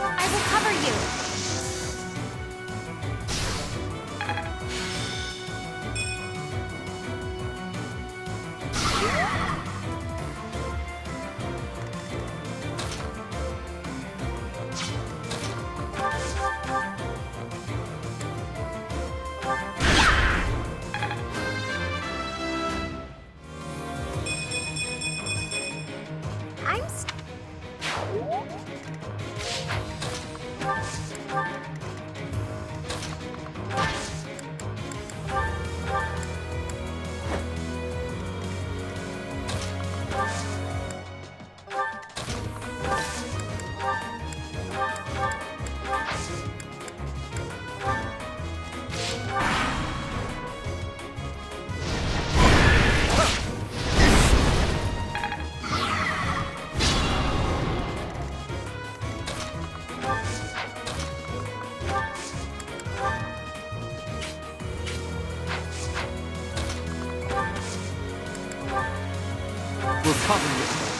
I will cover you. will cover you.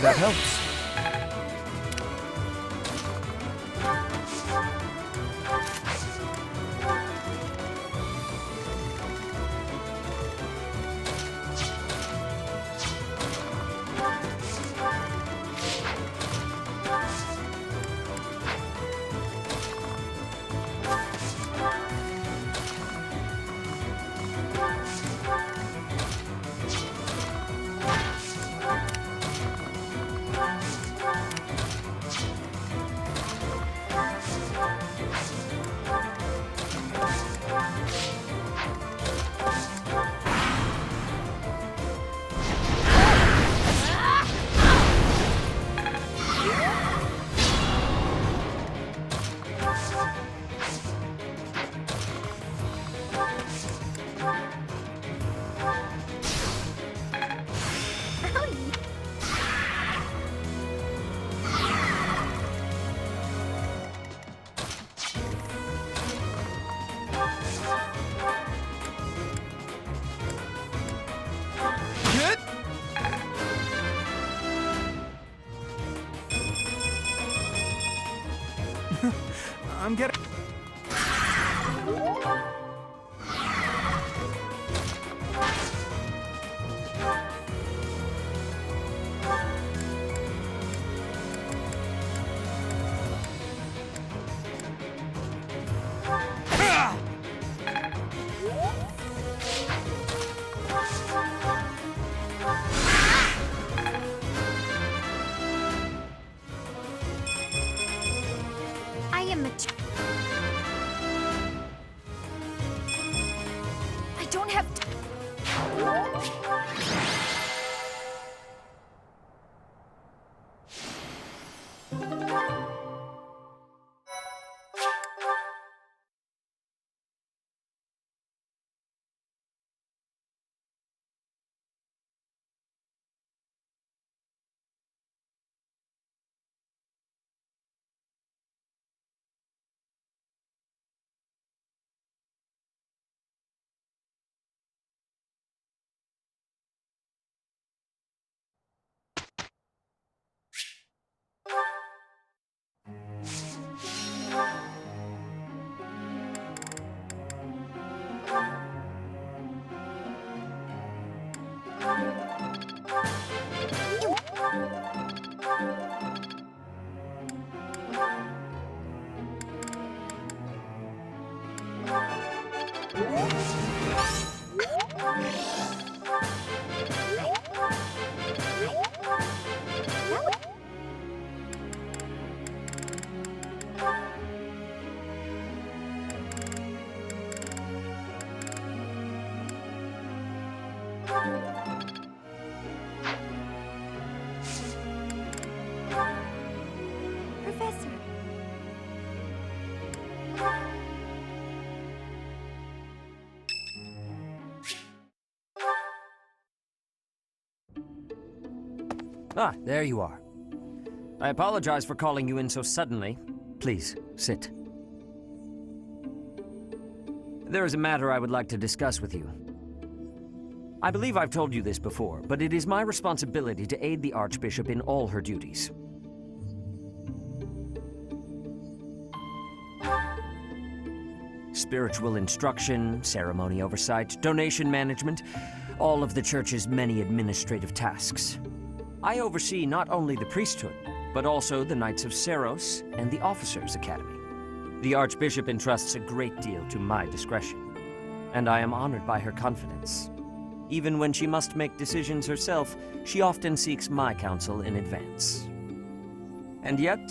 That helps. I'm getting... I don't have Professor. Ah, there you are. I apologize for calling you in so suddenly. Please, sit. There is a matter I would like to discuss with you. I believe I've told you this before, but it is my responsibility to aid the Archbishop in all her duties. spiritual instruction, ceremony oversight, donation management, all of the church's many administrative tasks. I oversee not only the priesthood, but also the Knights of Seros and the Officers' Academy. The Archbishop entrusts a great deal to my discretion, and I am honored by her confidence. Even when she must make decisions herself, she often seeks my counsel in advance. And yet,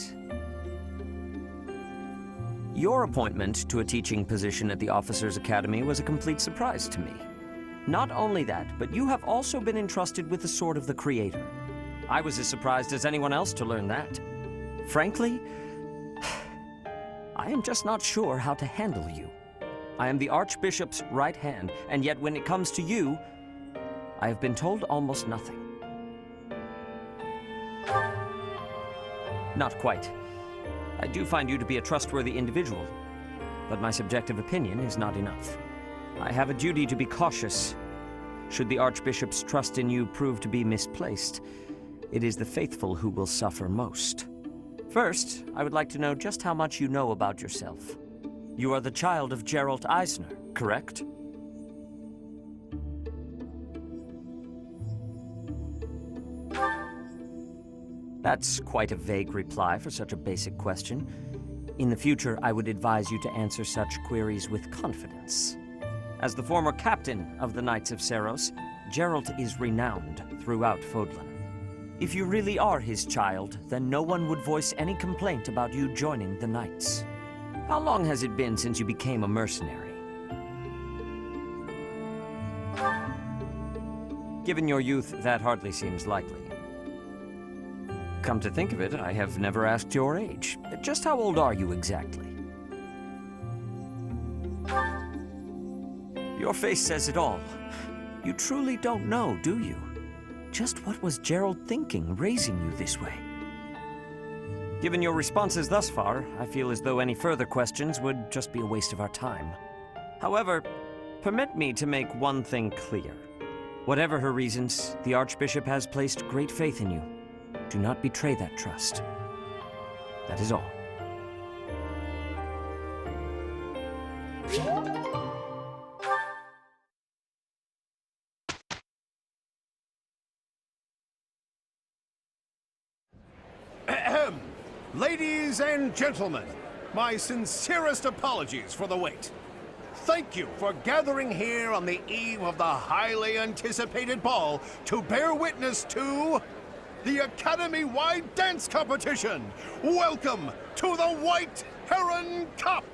your appointment to a teaching position at the Officers' Academy was a complete surprise to me. Not only that, but you have also been entrusted with the Sword of the Creator. I was as surprised as anyone else to learn that. Frankly, I am just not sure how to handle you. I am the Archbishop's right hand, and yet when it comes to you, I have been told almost nothing. Not quite. I do find you to be a trustworthy individual, but my subjective opinion is not enough. I have a duty to be cautious. Should the Archbishop's trust in you prove to be misplaced, it is the faithful who will suffer most. First, I would like to know just how much you know about yourself. You are the child of Geralt Eisner, correct? That's quite a vague reply for such a basic question. In the future, I would advise you to answer such queries with confidence. As the former captain of the Knights of Seros, Geralt is renowned throughout Fodlan. If you really are his child, then no one would voice any complaint about you joining the Knights. How long has it been since you became a mercenary? Given your youth, that hardly seems likely. Come to think of it, I have never asked your age. Just how old are you exactly? Your face says it all. You truly don't know, do you? Just what was Gerald thinking, raising you this way? Given your responses thus far, I feel as though any further questions would just be a waste of our time. However, permit me to make one thing clear. Whatever her reasons, the Archbishop has placed great faith in you. Do not betray that trust. That is all. Ahem. Ladies and gentlemen, my sincerest apologies for the wait. Thank you for gathering here on the eve of the highly anticipated ball to bear witness to the Academy-wide dance competition. Welcome to the White Heron Cup.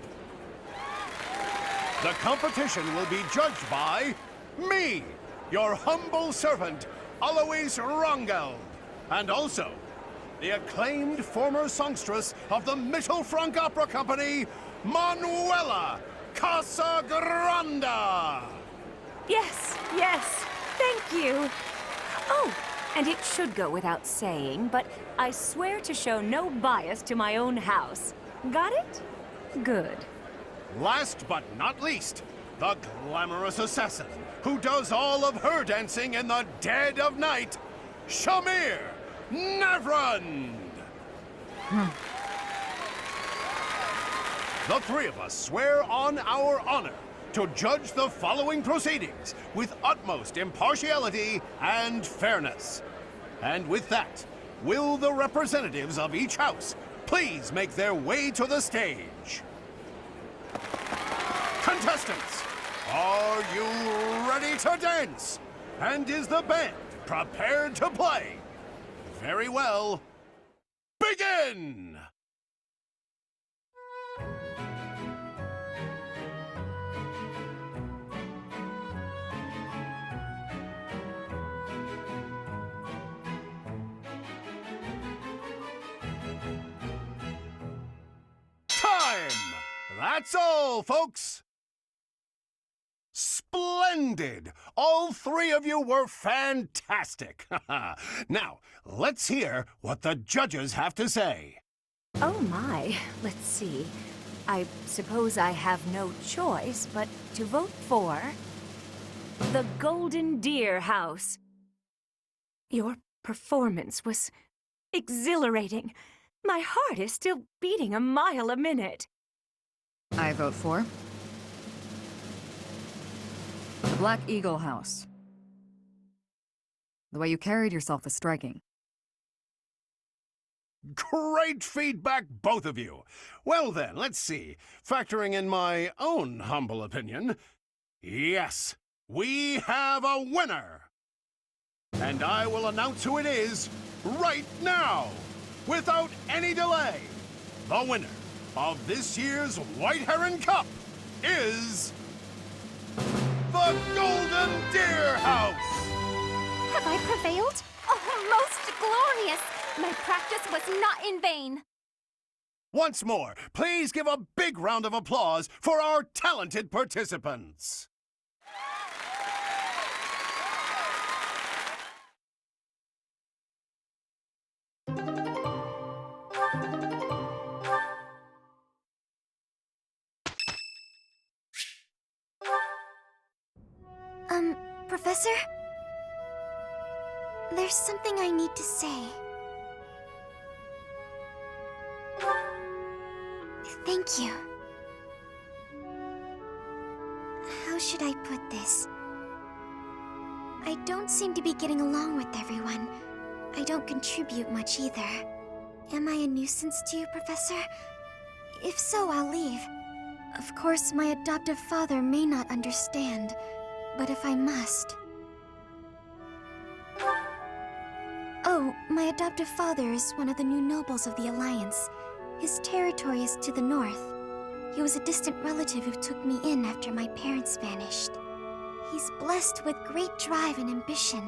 The competition will be judged by me, your humble servant, Alois Rongeld, and also the acclaimed former songstress of the Mittelfrank Opera Company, Manuela Casagranda. Yes, thank you. Oh, and it should go without saying, but I swear to show no bias to my own house. Got it? Good. Last but not least, the glamorous assassin who does all of her dancing in the dead of night, Shamir Navrand! The three of us swear on our honor to judge the following proceedings with utmost impartiality and fairness. And with that, will the representatives of each house please make their way to the stage? Contestants, are you ready to dance? And is the band prepared to play? Very well. Begin! Time! That's all, folks! Splendid! All three of you were fantastic! Now, let's hear what the judges have to say. Oh my, let's see. I suppose I have no choice but to vote for the Golden Deer House. Your performance was exhilarating. My heart is still beating a mile a minute. I vote for The Black Eagle House. The way you carried yourself was striking. Great feedback, both of you. Well then, let's see. Factoring in my own humble opinion, yes, we have a winner! And I will announce who it is right now, without any delay. The winner of this year's White Heron Cup is the Golden Deer House! Have I prevailed? Oh, most glorious! My practice was not in vain. Once more, please give a big round of applause for our talented participants. Professor? There's something I need to say. Thank you. How should I put this? I don't seem to be getting along with everyone. I don't contribute much either. Am I a nuisance to you, Professor? If so, I'll leave. Of course, my adoptive father may not understand, but if I must... Oh, my adoptive father is one of the new nobles of the Alliance. His territory is to the north. He was a distant relative who took me in after my parents vanished. He's blessed with great drive and ambition.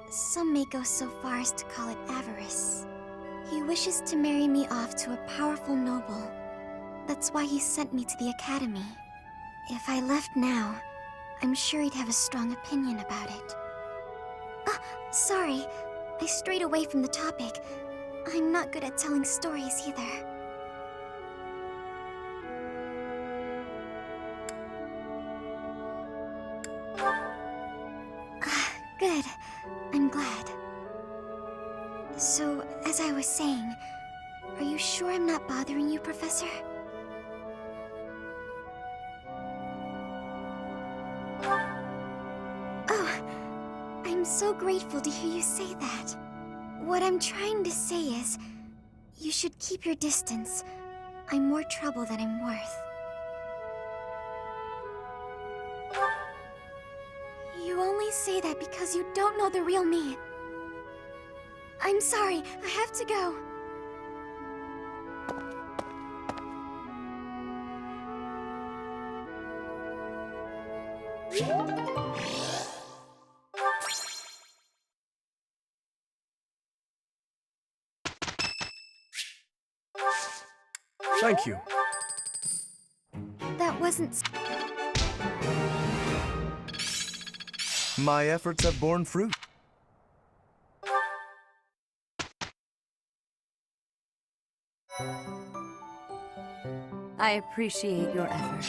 Some may go so far as to call it avarice. He wishes to marry me off to a powerful noble. That's why he sent me to the academy. If I left now, I'm sure he'd have a strong opinion about it. Sorry. I strayed away from the topic. I'm not good at telling stories either. Good. I'm glad. So, as I was saying, are you sure I'm not bothering you, Professor? I'm so grateful to hear you say that. What I'm trying to say is, you should keep your distance. I'm more trouble than I'm worth. You only say that because you don't know the real me. I'm sorry, I have to go. Thank you. That wasn't... My efforts have borne fruit. I appreciate your effort.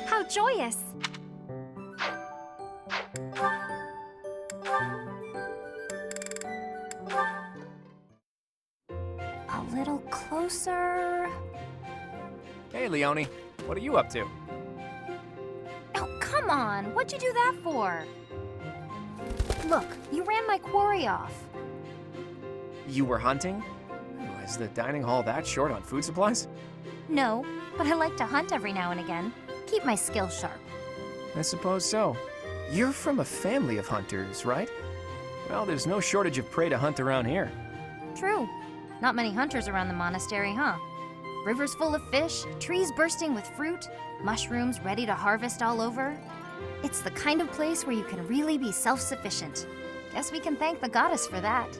How joyous! A little closer. Hey, Leone. What are you up to? Oh, come on! What'd you do that for? Look, you ran my quarry off. You were hunting? Is the dining hall that short on food supplies? No, but I like to hunt every now and again. Keep my skills sharp. I suppose so. You're from a family of hunters, right? Well, there's no shortage of prey to hunt around here. True. Not many hunters around the monastery, huh? Rivers full of fish, trees bursting with fruit, mushrooms ready to harvest all over. It's the kind of place where you can really be self-sufficient. Guess we can thank the goddess for that.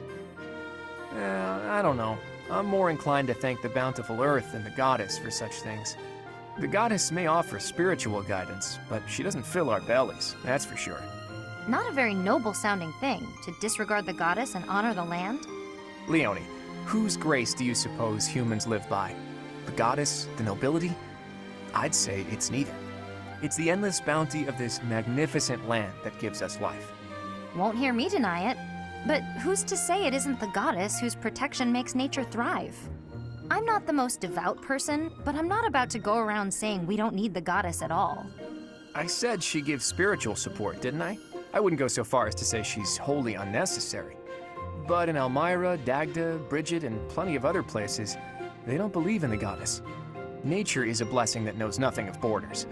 I don't know. I'm more inclined to thank the bountiful earth than the goddess for such things. The goddess may offer spiritual guidance, but she doesn't fill our bellies, that's for sure. Not a very noble-sounding thing, to disregard the goddess and honor the land. Leone, whose grace do you suppose humans live by? The goddess? The nobility? I'd say it's neither. It's the endless bounty of this magnificent land that gives us life. Won't hear me deny it. But who's to say it isn't the goddess whose protection makes nature thrive? I'm not the most devout person, but I'm not about to go around saying we don't need the goddess at all. I said she gives spiritual support, didn't I? I wouldn't go so far as to say she's wholly unnecessary. But in Elmira, Dagda, Bridget, and plenty of other places, they don't believe in the goddess. Nature is a blessing that knows nothing of borders.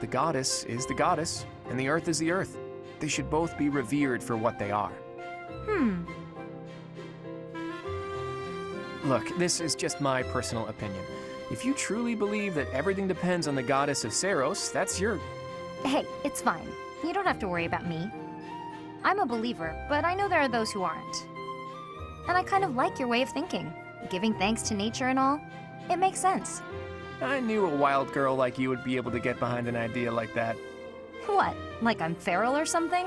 The goddess is the goddess, and the earth is the earth. They should both be revered for what they are. Look, this is just my personal opinion. If you truly believe that everything depends on the goddess of Seros, that's your... Hey, it's fine. You don't have to worry about me. I'm a believer, but I know there are those who aren't. And I kind of like your way of thinking. Giving thanks to nature and all. It makes sense. I knew a wild girl like you would be able to get behind an idea like that. What? Like I'm feral or something?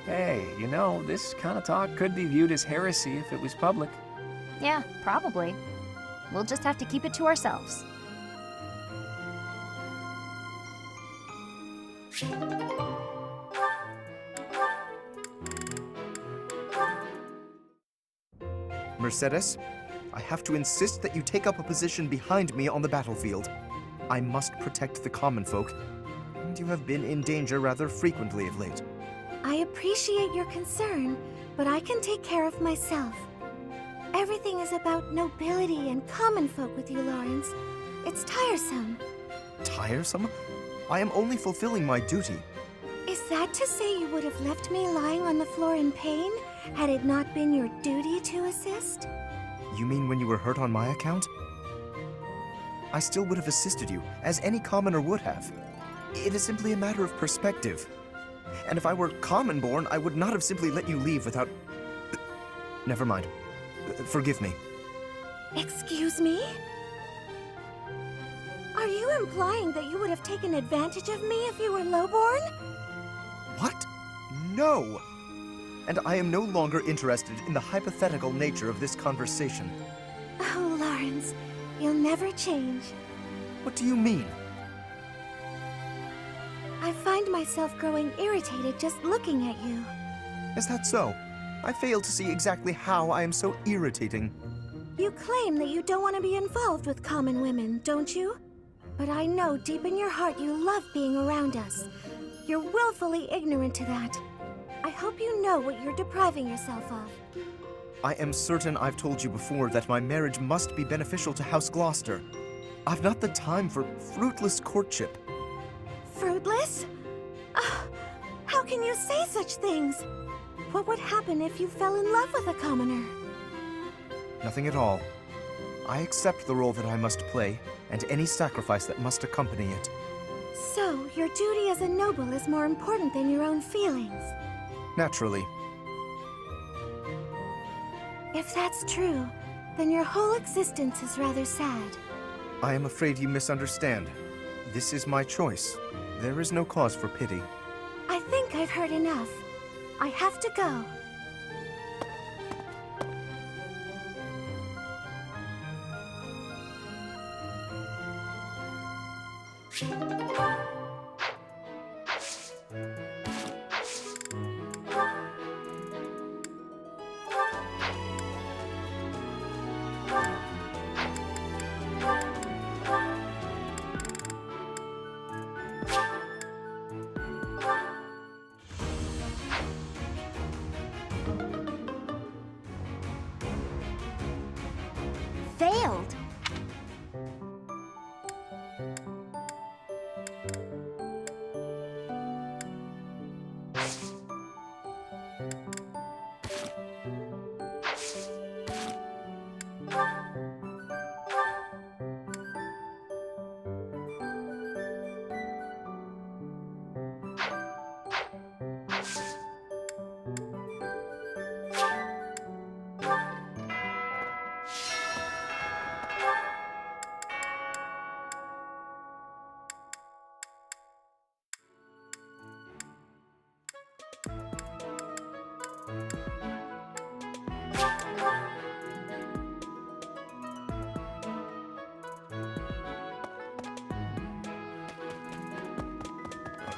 Hey, you know, this kind of talk could be viewed as heresy if it was public. Yeah, probably. We'll just have to keep it to ourselves. Mercedes, I have to insist that you take up a position behind me on the battlefield. I must protect the common folk, and you have been in danger rather frequently of late. I appreciate your concern, but I can take care of myself. Everything is about nobility and common folk with you, Lawrence. It's tiresome. Tiresome? I am only fulfilling my duty. Is that to say you would have left me lying on the floor in pain, had it not been your duty to assist? You mean when you were hurt on my account? I still would have assisted you, as any commoner would have. It is simply a matter of perspective. And if I were common-born, I would not have simply let you leave without... Never mind. Forgive me. Excuse me? Are you implying that you would have taken advantage of me if you were lowborn? What? No! And I am no longer interested in the hypothetical nature of this conversation. Oh, Lawrence, you'll never change. What do you mean? I find myself growing irritated just looking at you. Is that so? I fail to see exactly how I am so irritating. You claim that you don't want to be involved with common women, don't you? But I know deep in your heart you love being around us. You're willfully ignorant to that. I hope you know what you're depriving yourself of. I am certain I've told you before that my marriage must be beneficial to House Gloucester. I've not the time for fruitless courtship. Fruitless? How can you say such things? What would happen if you fell in love with a commoner? Nothing at all. I accept the role that I must play, and any sacrifice that must accompany it. So, your duty as a noble is more important than your own feelings? Naturally. If that's true, then your whole existence is rather sad. I am afraid you misunderstand. This is my choice. There is no cause for pity. I think I've heard enough. I have to go. Failed.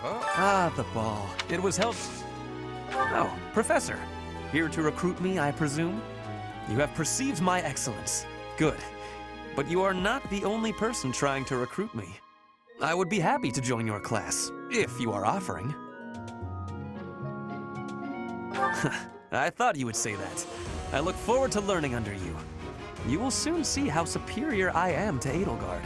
Ah, the ball. It was held... Oh, Professor. Here to recruit me, I presume? You have perceived my excellence. Good. But you are not the only person trying to recruit me. I would be happy to join your class, if you are offering. I thought you would say that. I look forward to learning under you. You will soon see how superior I am to Edelgard.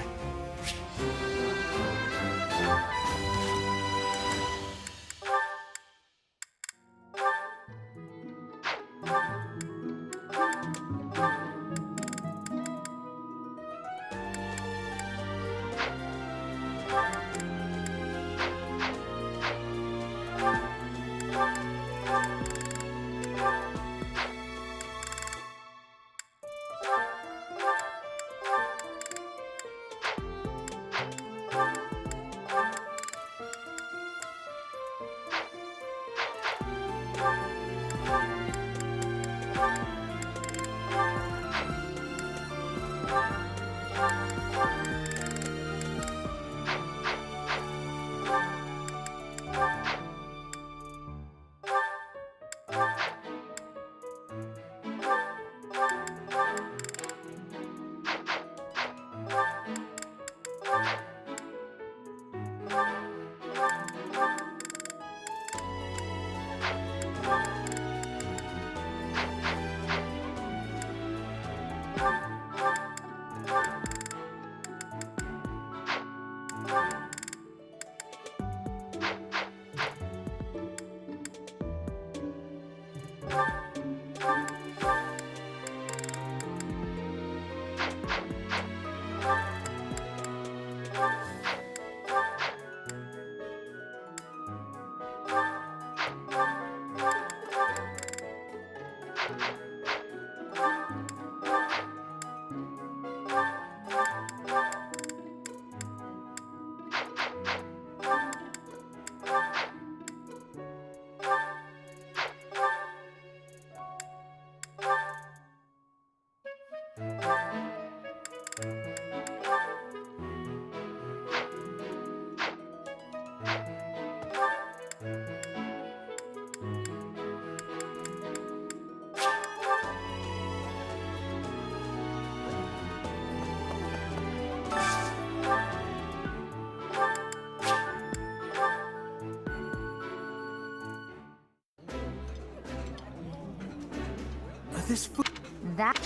This food. That...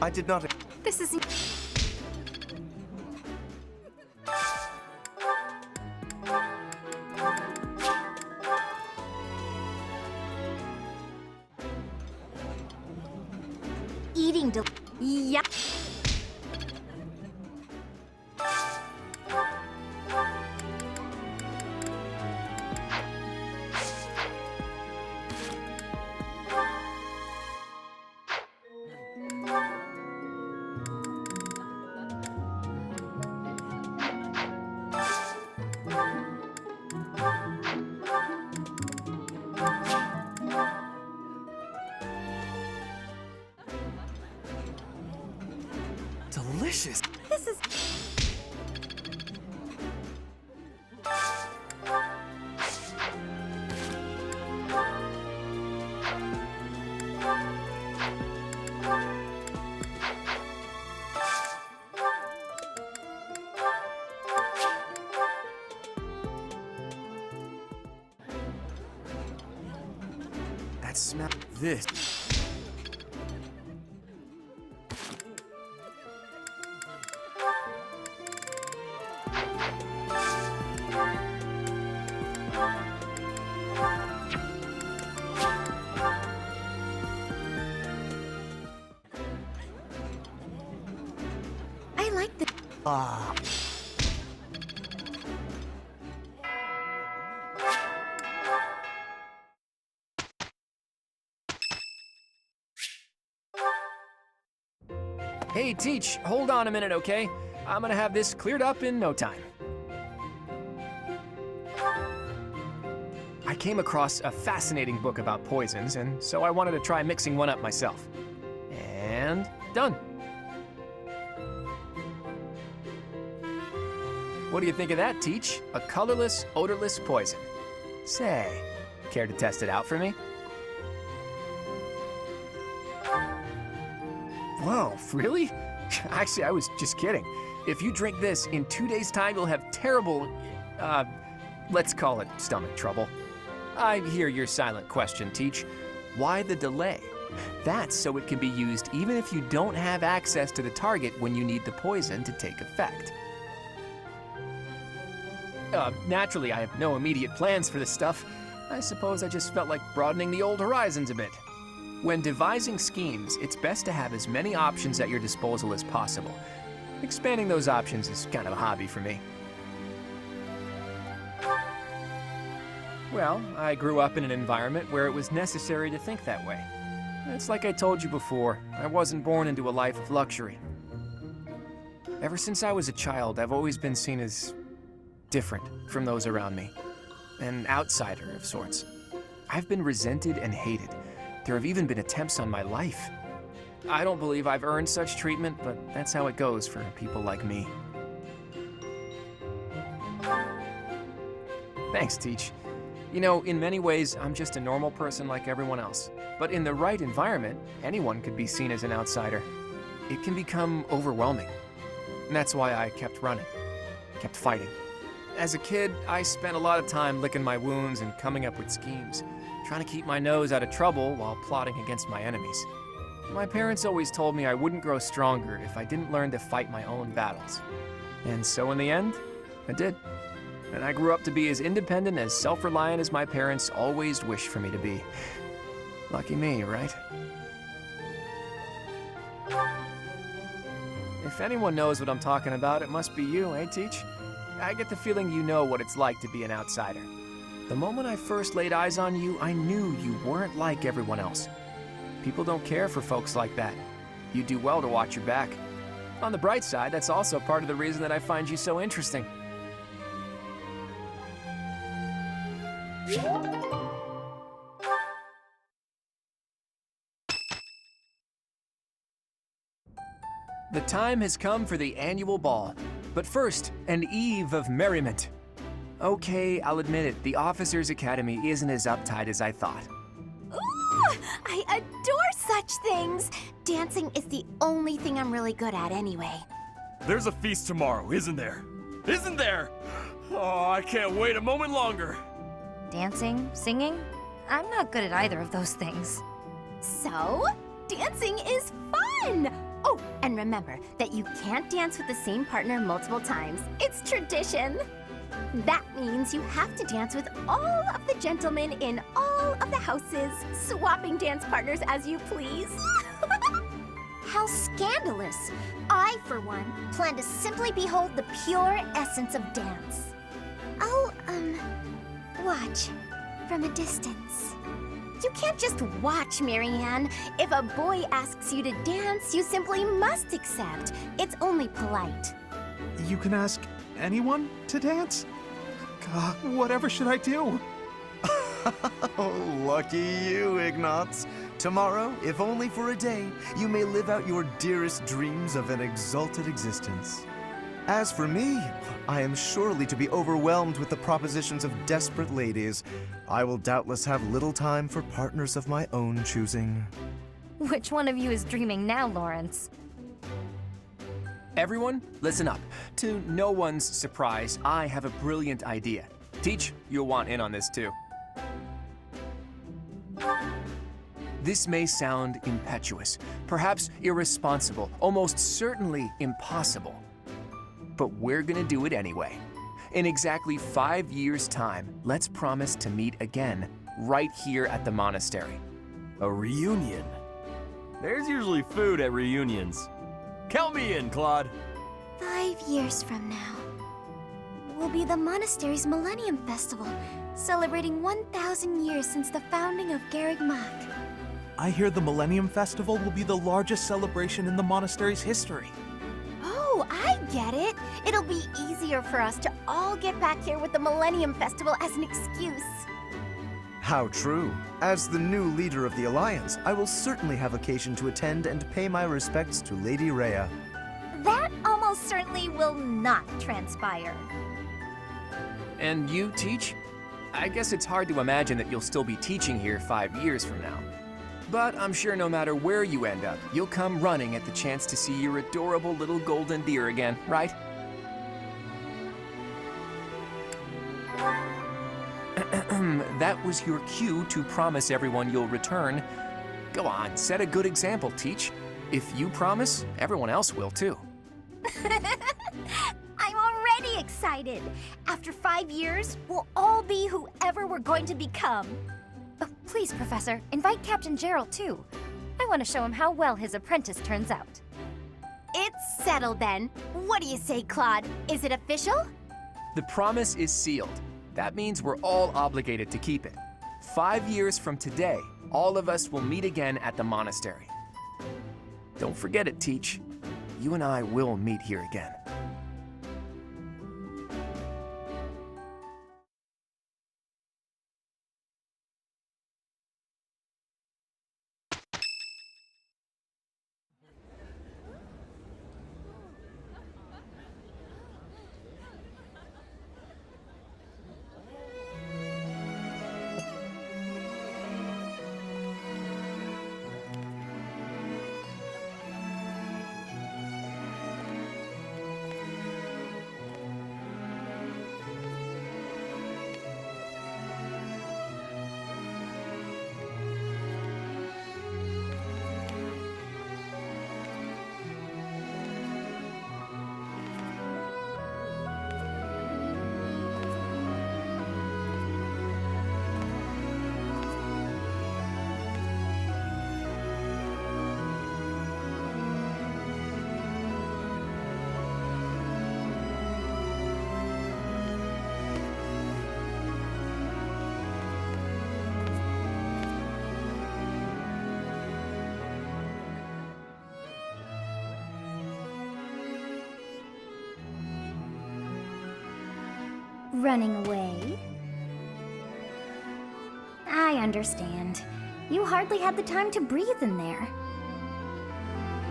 I did not... This is... Eating Yep. Delicious. This is... That smell. This. I like the... Ah. Hey, Teach, hold on a minute, okay? I'm gonna have this cleared up in no time. I came across a fascinating book about poisons, and so I wanted to try mixing one up myself. And done. What do you think of that, Teach? A colorless, odorless poison. Say, care to test it out for me? Whoa, really? Actually, I was just kidding. If you drink this, in 2 days' time, you'll have terrible, let's call it stomach trouble. I hear your silent question, Teach. Why the delay? That's so it can be used even if you don't have access to the target when you need the poison to take effect. Naturally, I have no immediate plans for this stuff. I suppose I just felt like broadening the old horizons a bit. When devising schemes, it's best to have as many options at your disposal as possible. Expanding those options is kind of a hobby for me. Well, I grew up in an environment where it was necessary to think that way. It's like I told you before, I wasn't born into a life of luxury. Ever since I was a child, I've always been seen as different from those around me. An outsider of sorts. I've been resented and hated. There have even been attempts on my life. I don't believe I've earned such treatment, but that's how it goes for people like me. Thanks, Teach. You know, in many ways, I'm just a normal person like everyone else. But in the right environment, anyone could be seen as an outsider. It can become overwhelming. And that's why I kept running, kept fighting. As a kid, I spent a lot of time licking my wounds and coming up with schemes, trying to keep my nose out of trouble while plotting against my enemies. My parents always told me I wouldn't grow stronger if I didn't learn to fight my own battles. And so in the end, I did. And I grew up to be as independent, as self-reliant as my parents always wished for me to be. Lucky me, right? If anyone knows what I'm talking about, it must be you, eh, Teach? I get the feeling you know what it's like to be an outsider. The moment I first laid eyes on you, I knew you weren't like everyone else. People don't care for folks like that. You do well to watch your back. On the bright side, that's also part of the reason that I find you so interesting. The time has come for the annual ball. But first, an eve of merriment. Okay, I'll admit it, the Officers' Academy isn't as uptight as I thought. Ooh, I adore such things. Dancing is the only thing I'm really good at anyway. There's a feast tomorrow, isn't there? Isn't there? Oh, I can't wait a moment longer. Dancing? Singing? I'm not good at either of those things. So, dancing is fun! Oh, and remember that you can't dance with the same partner multiple times. It's tradition. That means you have to dance with all of the gentlemen in all of the houses, swapping dance partners as you please. How scandalous! I, for one, plan to simply behold the pure essence of dance. I'll, watch from a distance. You can't just watch, Marianne. If a boy asks you to dance, you simply must accept. It's only polite. You can ask anyone to dance? God, whatever should I do? Oh, lucky you, Ignatz. Tomorrow, if only for a day, you may live out your dearest dreams of an exalted existence. As for me, I am surely to be overwhelmed with the propositions of desperate ladies. I will doubtless have little time for partners of my own choosing. Which one of you is dreaming now, Lawrence? Everyone, listen up. To no one's surprise, I have a brilliant idea. Teach, you'll want in on this too. This may sound impetuous, perhaps irresponsible, almost certainly impossible. But we're gonna do it anyway. In exactly 5 years' time, let's promise to meet again, right here at the monastery. A reunion? There's usually food at reunions. Count me in, Claude. 5 years from now will be the monastery's Millennium Festival, celebrating 1,000 years since the founding of Garreg Mach. I hear the Millennium Festival will be the largest celebration in the monastery's history. Oh, I get it. It'll be easier for us to all get back here with the Millennium Festival as an excuse. How true. As the new leader of the Alliance, I will certainly have occasion to attend and pay my respects to Lady Rhea. That almost certainly will not transpire. And you teach? I guess it's hard to imagine that you'll still be teaching here 5 years from now. But I'm sure no matter where you end up, you'll come running at the chance to see your adorable little golden deer again, right? That was your cue to promise everyone you'll return. Go on, set a good example, Teach. If you promise, everyone else will too. I'm already excited. After 5 years, we'll all be whoever we're going to become. Please, Professor, invite Captain Gerald too. I want to show him how well his apprentice turns out. It's settled then. What do you say, Claude? Is it official? The promise is sealed. That means we're all obligated to keep it. 5 years from today, all of us will meet again at the monastery. Don't forget it, Teach. You and I will meet here again. Running away? I understand. You hardly had the time to breathe in there.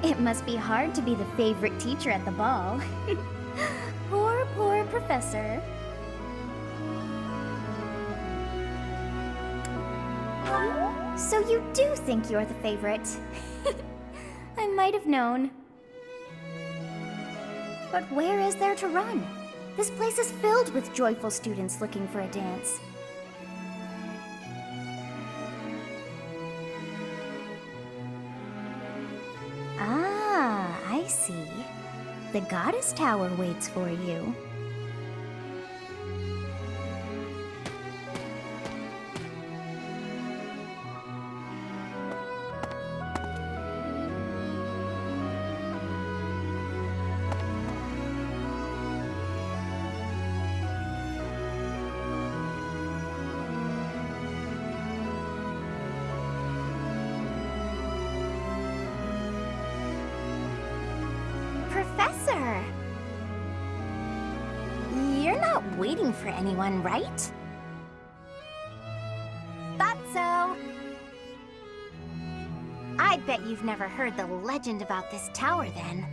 It must be hard to be the favorite teacher at the ball. Poor professor. So you do think you're the favorite? I might have known. But where is there to run? This place is filled with joyful students looking for a dance. Ah, I see. The Goddess Tower waits for you. Professor! You're not waiting for anyone, right? Thought so. I bet you've never heard the legend about this tower, then.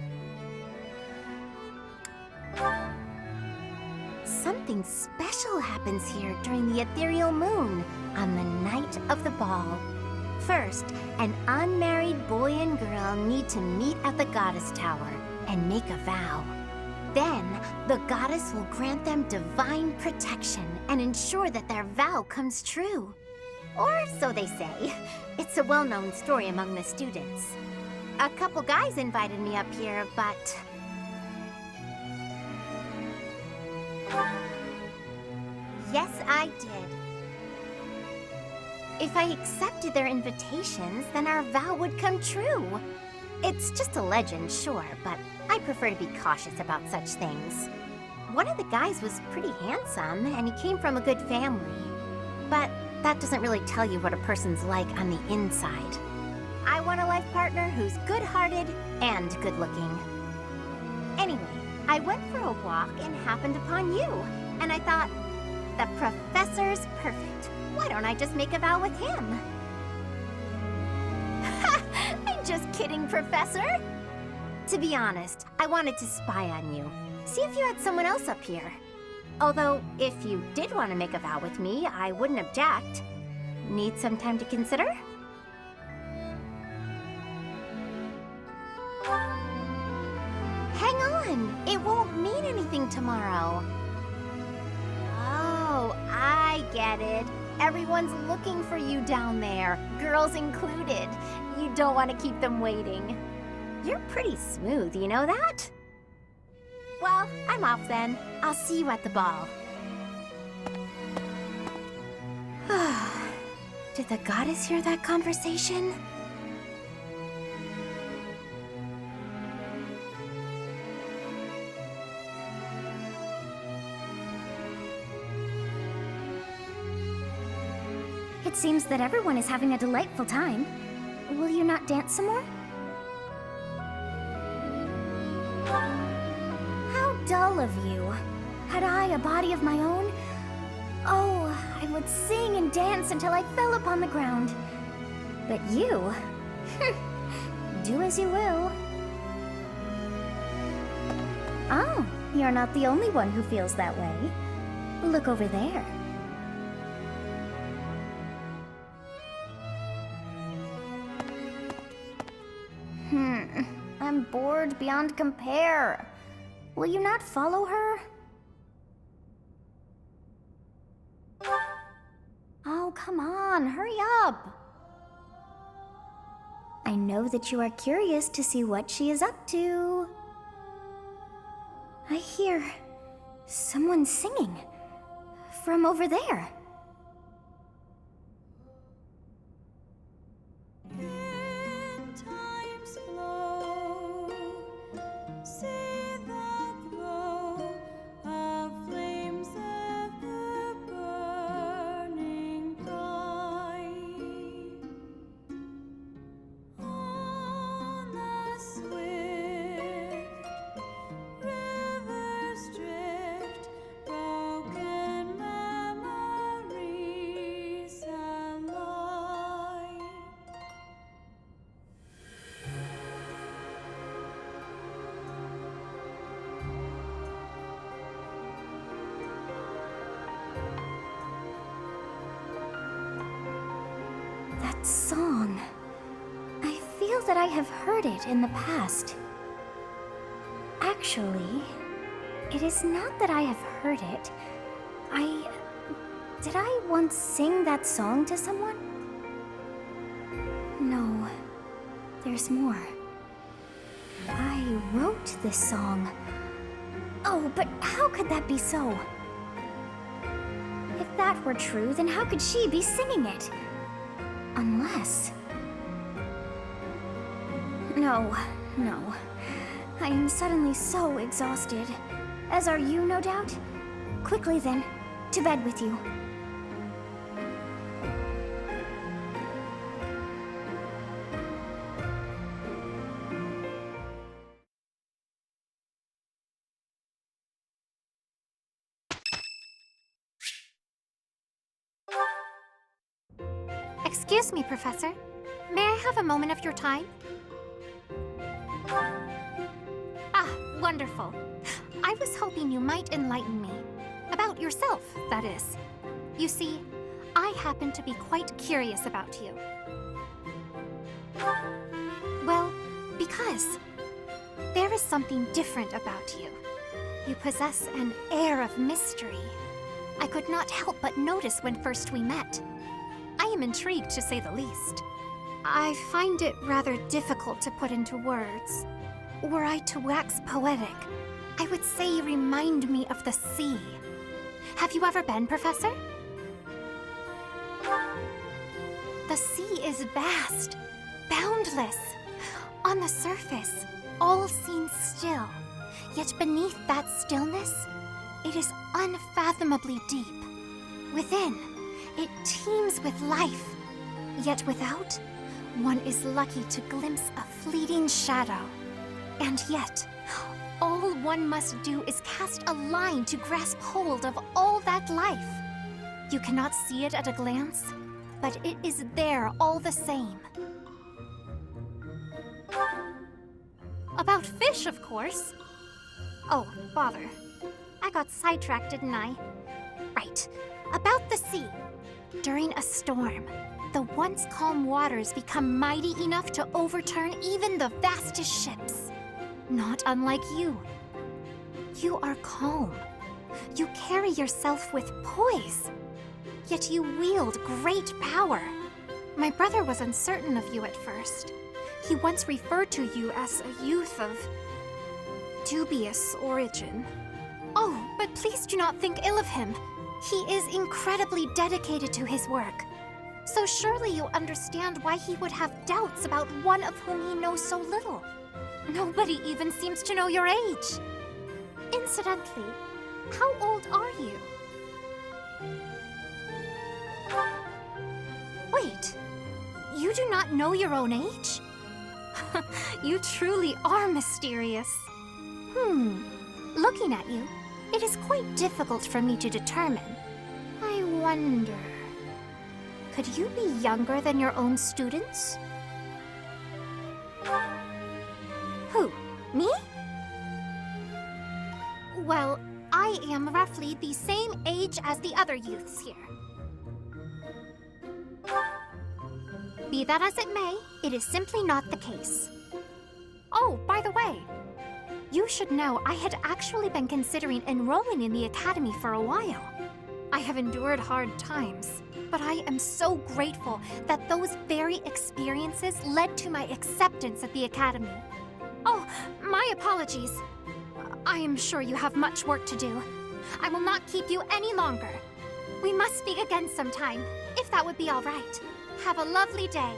Something special happens here during the ethereal moon on the night of the ball. First, an unmarried boy and girl need to meet at the Goddess Tower and make a vow. Then, the goddess will grant them divine protection and ensure that their vow comes true. Or so they say. It's a well-known story among the students. A couple guys invited me up here, but... Yes, I did. If I accepted their invitations, then our vow would come true. It's just a legend, sure, but I prefer to be cautious about such things. One of the guys was pretty handsome, and he came from a good family. But that doesn't really tell you what a person's like on the inside. I want a life partner who's good-hearted and good-looking. Anyway, I went for a walk and happened upon you, and I thought, The professor's perfect. Why don't I just make a vow with him? Ha! I'm just kidding, Professor. To be honest, I wanted to spy on you. See if you had someone else up here. Although, if you did want to make a vow with me, I wouldn't object. Need some time to consider? Hang on! It won't mean anything tomorrow. Oh, I get it. Everyone's looking for you down there, girls included. You don't want to keep them waiting. You're pretty smooth, you know that? Well, I'm off then. I'll see you at the ball. Did the goddess hear that conversation? It seems that everyone is having a delightful time. Will you not dance some more? How dull of you. Had I a body of my own? Oh, I would sing and dance until I fell upon the ground. But you? Do as you will. Oh, you're not the only one who feels that way. Look over there. I'm bored beyond compare. Will you not follow her? Oh, come on, hurry up. I know that you are curious to see what she is up to. I hear someone singing from over there. Song. I feel that I have heard it in the past. Actually, it is not that I have heard it. Did I once sing that song to someone? No, there's more. I wrote this song. Oh, but how could that be so? If that were true, then how could she be singing it? Unless... No. I am suddenly so exhausted. As are you, no doubt? Quickly then, to bed with you. Excuse me, Professor. May I have a moment of your time? Ah, wonderful. I was hoping you might enlighten me. About yourself, that is. You see, I happen to be quite curious about you. Well, because there is something different about you. You possess an air of mystery. I could not help but notice when first we met. I am intrigued, to say the least. I find it rather difficult to put into words. Were I to wax poetic, I would say you remind me of the sea. Have you ever been, Professor? The sea is vast, boundless. On the surface, all seems still. Yet beneath that stillness, it is unfathomably deep. Within, it teems with life. Yet without, one is lucky to glimpse a fleeting shadow. And yet, all one must do is cast a line to grasp hold of all that life. You cannot see it at a glance, but it is there all the same. About fish, of course. Oh, bother. I got sidetracked, didn't I? Right. About the sea. During a storm, the once calm waters become mighty enough to overturn even the vastest ships. Not unlike you. You are calm. You carry yourself with poise. Yet you wield great power. My brother was uncertain of you at first. He once referred to you as a youth of dubious origin. Oh, but please do not think ill of him. He is incredibly dedicated to his work. So surely you understand why he would have doubts about one of whom he knows so little. Nobody even seems to know your age. Incidentally, how old are you? Wait, you do not know your own age? You truly are mysterious. Looking at you, it is quite difficult for me to determine. I wonder... Could you be younger than your own students? Who? Me? Well, I am roughly the same age as the other youths here. Be that as it may, it is simply not the case. Oh, by the way, you should know I had actually been considering enrolling in the academy for a while. I have endured hard times, but I am so grateful that those very experiences led to my acceptance at the academy. Oh, my apologies. I am sure you have much work to do. I will not keep you any longer. We must speak again sometime, if that would be all right. Have a lovely day.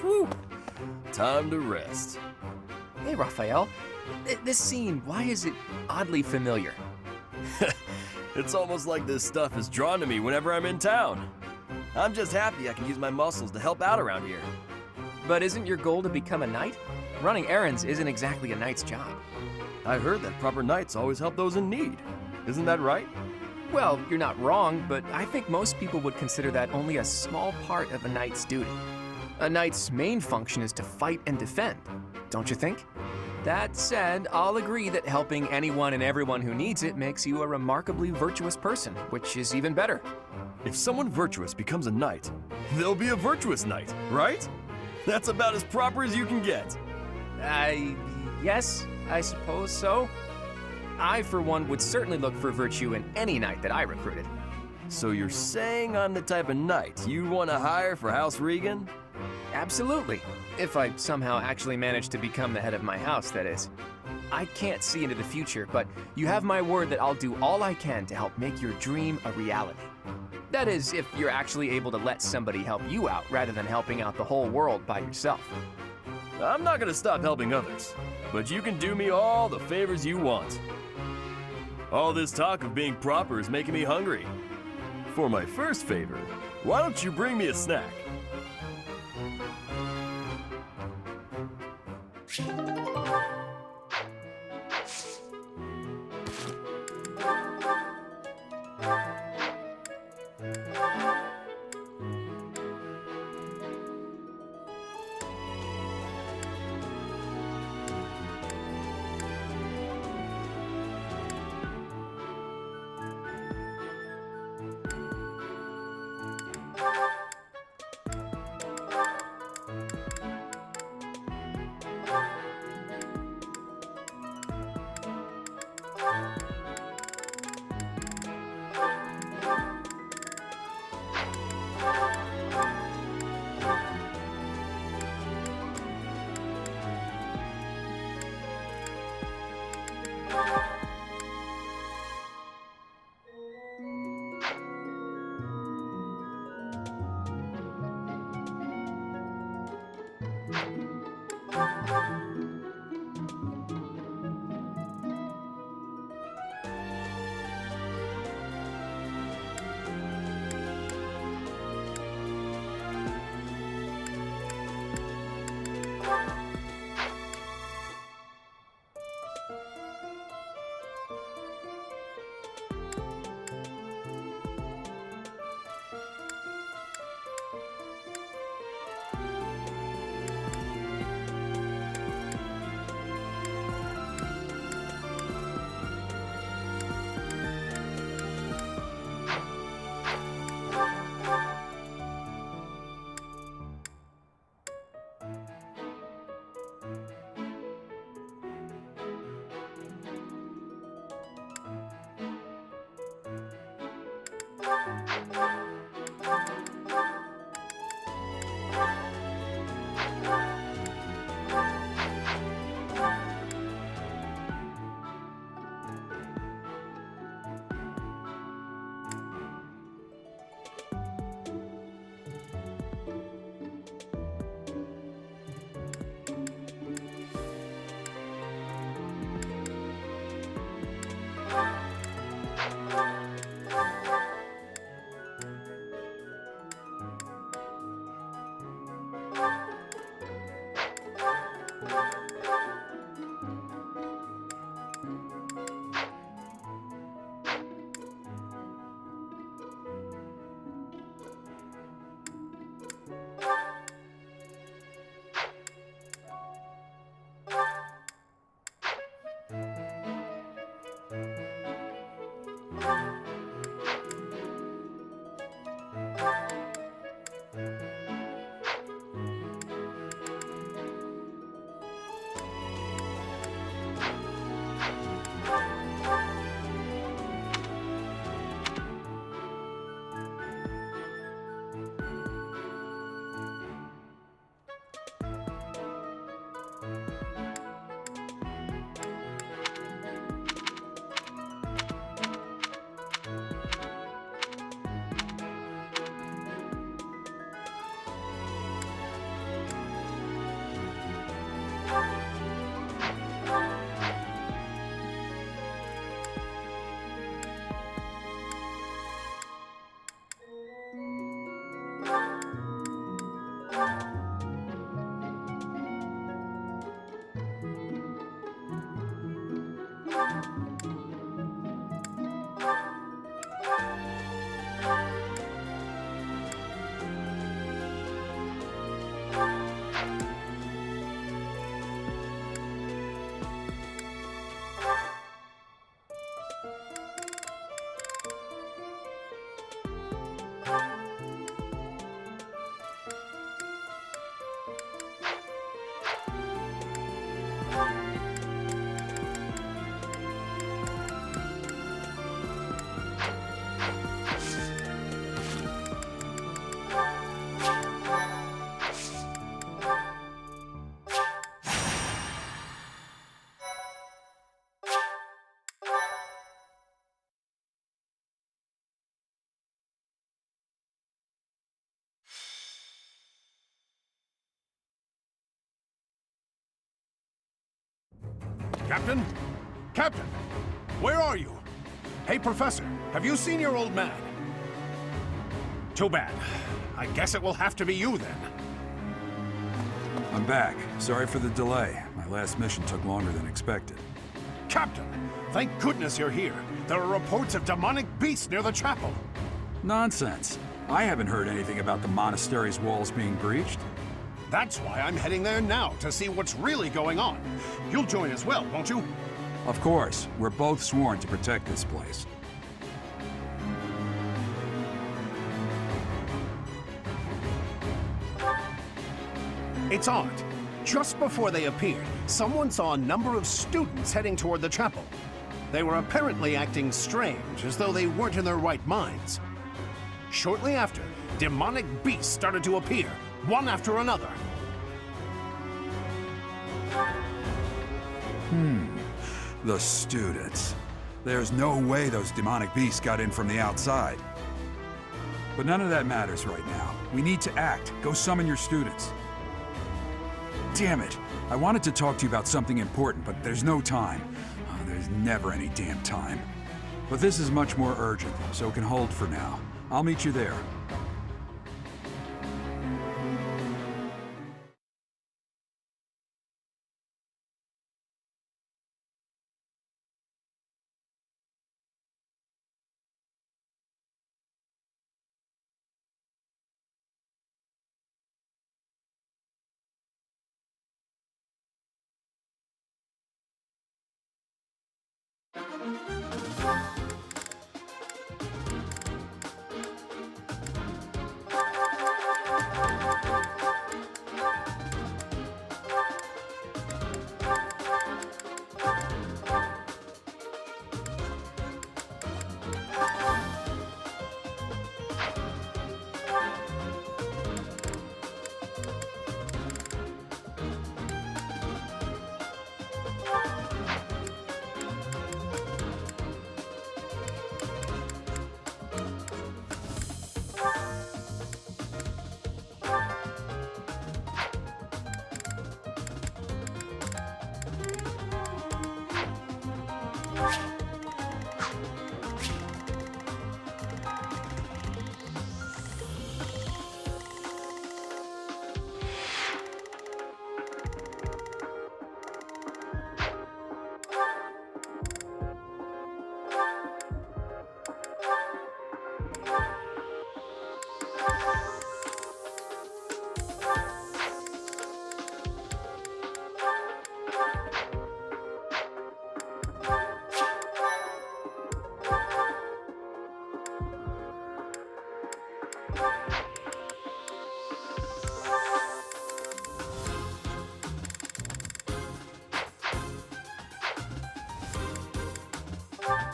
Whew. Time to rest. Hey, Raphael. This scene, why is it oddly familiar? It's almost like this stuff is drawn to me whenever I'm in town. I'm just happy I can use my muscles to help out around here. But isn't your goal to become a knight? Running errands isn't exactly a knight's job. I heard that proper knights always help those in need. Isn't that right? Well, you're not wrong, but I think most people would consider that only a small part of a knight's duty. A knight's main function is to fight and defend, don't you think? That said, I'll agree that helping anyone and everyone who needs it makes you a remarkably virtuous person, which is even better. If someone virtuous becomes a knight, they'll be a virtuous knight, right? That's about as proper as you can get. Yes, I suppose so. I, for one, would certainly look for virtue in any knight that I recruited. So you're saying I'm the type of knight you'd want to hire for House Regan? Absolutely. If I somehow actually manage to become the head of my house, that is. I can't see into the future, but you have my word that I'll do all I can to help make your dream a reality. That is, if you're actually able to let somebody help you out rather than helping out the whole world by yourself. I'm not gonna stop helping others, but you can do me all the favors you want. All this talk of being proper is making me hungry. For my first favor, why don't you bring me a snack? Captain? Captain! Where are you? Hey, Professor, have you seen your old man? Too bad. I guess it will have to be you, then. I'm back. Sorry for the delay. My last mission took longer than expected. Captain! Thank goodness you're here. There are reports of demonic beasts near the chapel. Nonsense. I haven't heard anything about the monastery's walls being breached. That's why I'm heading there now, to see what's really going on. You'll join as well, won't you? Of course. We're both sworn to protect this place. It's odd. Just before they appeared, someone saw a number of students heading toward the chapel. They were apparently acting strange, as though they weren't in their right minds. Shortly after, demonic beasts started to appear, one after another. The students. There's no way those demonic beasts got in from the outside. But none of that matters right now. We need to act. Go summon your students. damn it. I wanted to talk to you about something important, but there's no time. There's never any damn time. But this is much more urgent, so it can hold for now. I'll meet you there.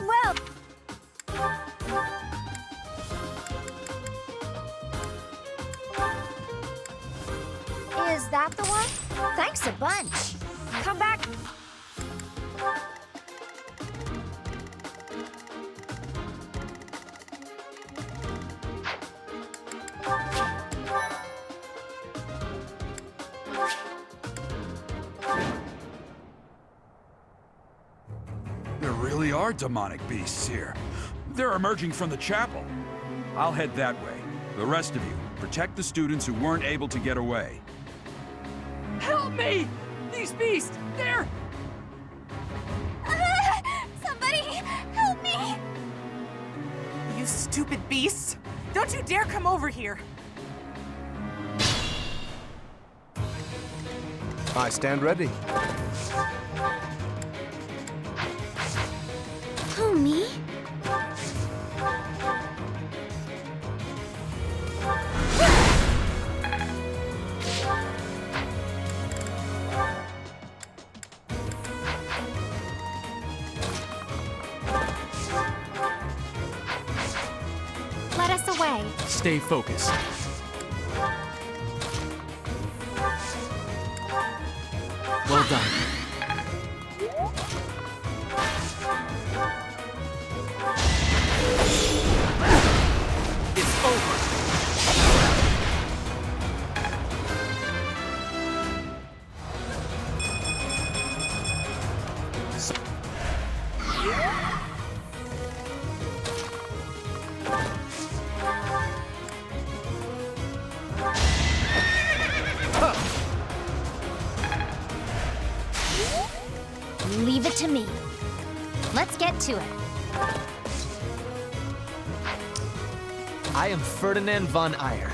Well... Is that the one? Thanks a bunch. Come back. There really are demonic beasts here. They're emerging from the chapel. I'll head that way. The rest of you, protect the students who weren't able to get away. Help me! These beasts, they're... Somebody, help me! You stupid beasts! Don't you dare come over here! I stand ready. Who, me? Let us away. Stay focused. Well done. It's over! Leave it to me. Let's get to it. I am Ferdinand von Eyre.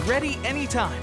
Ready anytime.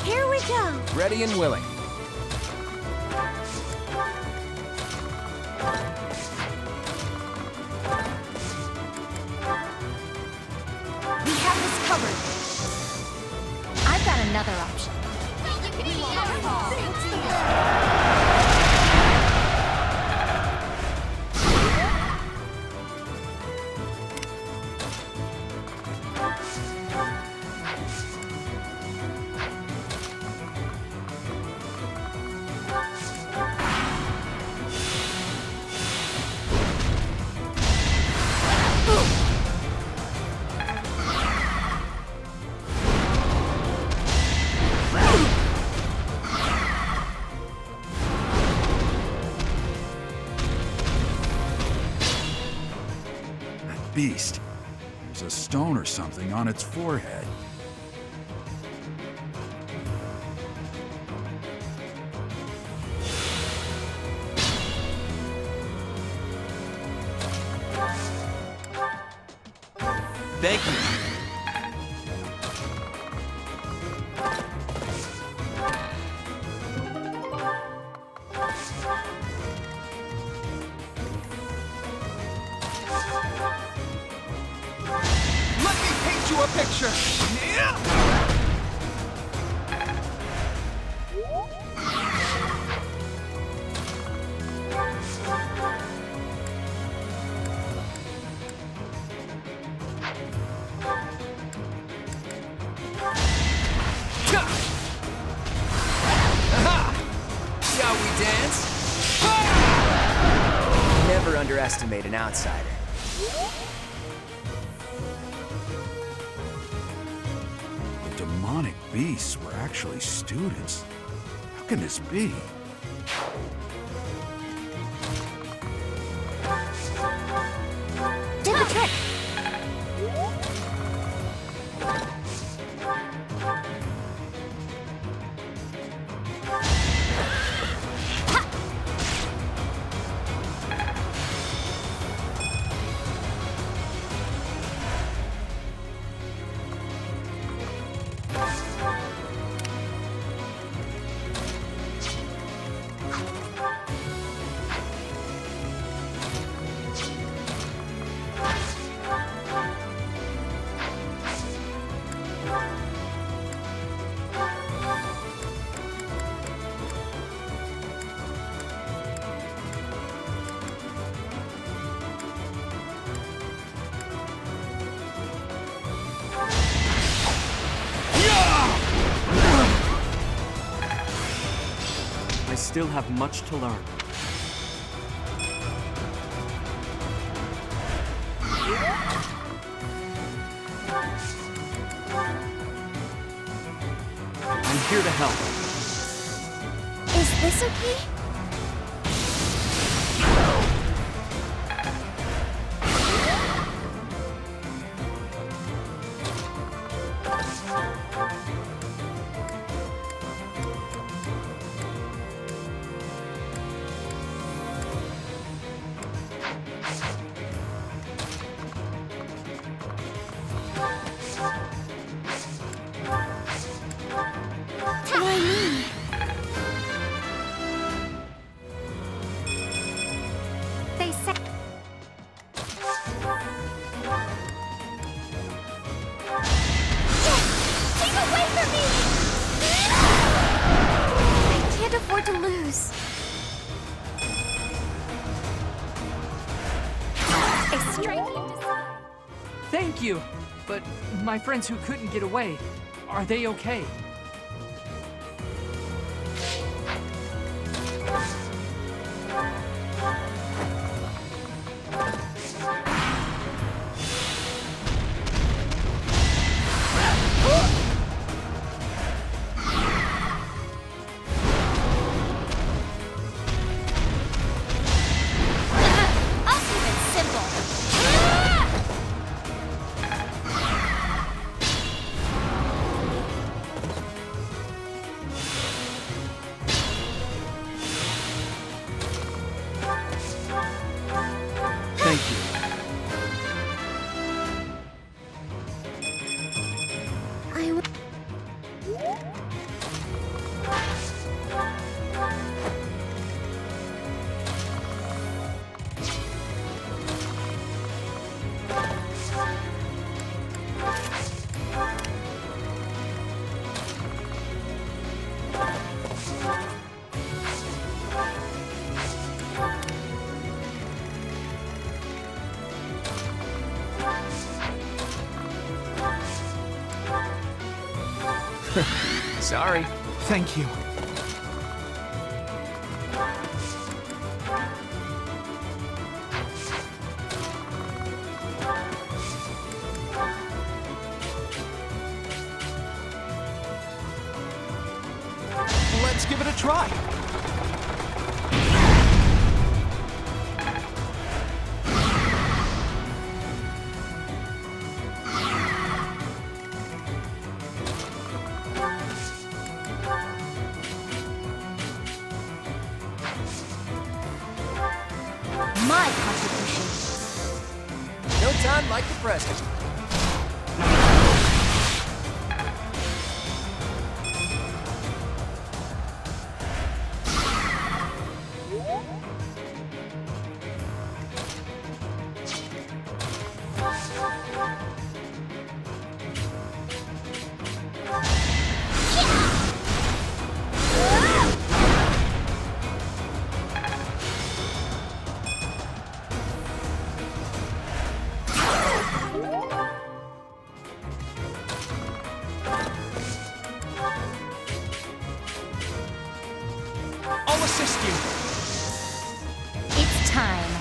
Here we go. Ready and willing. covered. I've got another option. Beast. There's a stone or something on its forehead. Thank you. A picture. Shall we dance? Never underestimate an outsider. Demonic beasts were actually students. How can this be? Do the trick. I still have much to learn. I'm here to help. Is this okay? Why me? They said. Keep away from me! I can't afford to lose. A striking. Thank you! But my friends who couldn't get away, are they okay? Sorry. Thank you. Let's give it a try. My contribution. No time like the present. I'll assist you. It's time.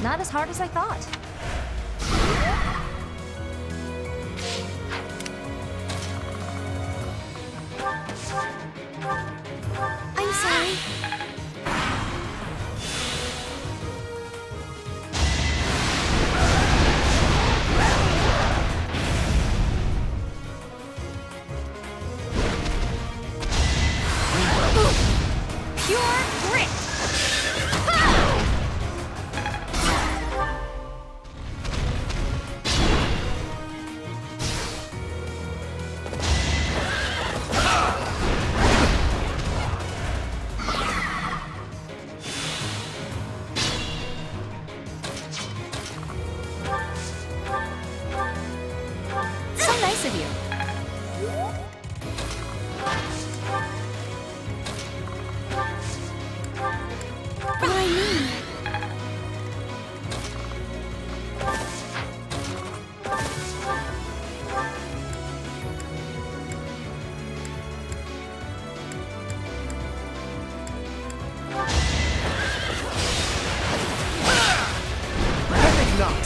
Not as hard as I thought. I'm sorry. Pure grit. So nice of you. Why me? I think not.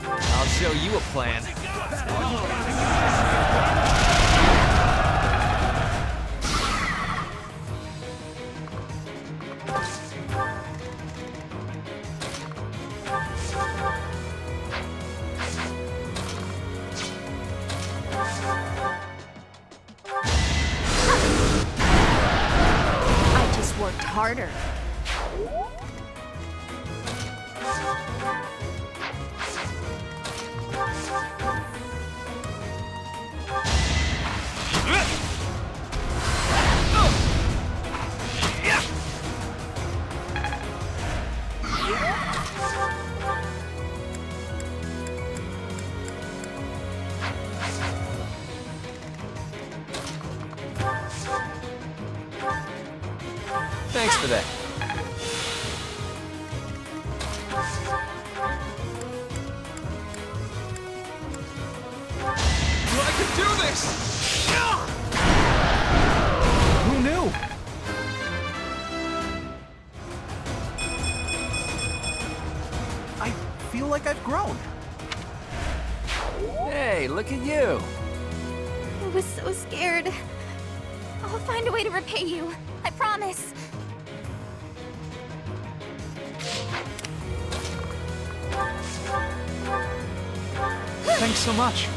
I'll show you a plan. I just worked harder. Thanks for that. I can do this! Who knew? I feel like I've grown. Hey, look at you. I was so scared. I'll find a way to repay you. I promise. Thanks so much.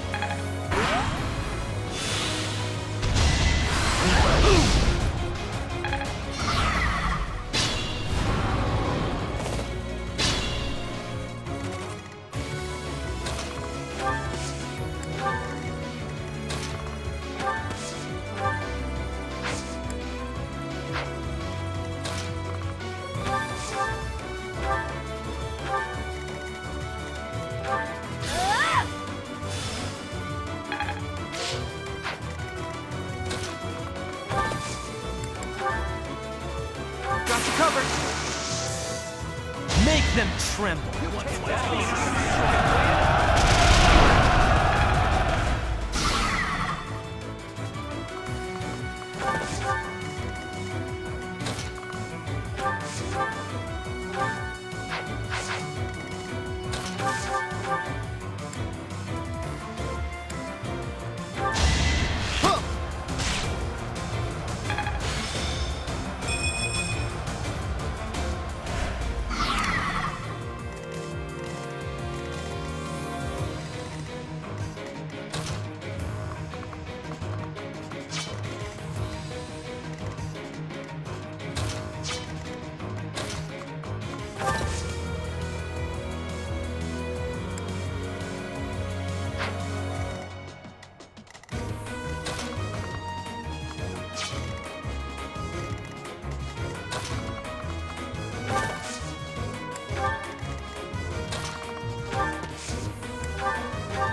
Make them tremble.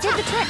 Did the trick!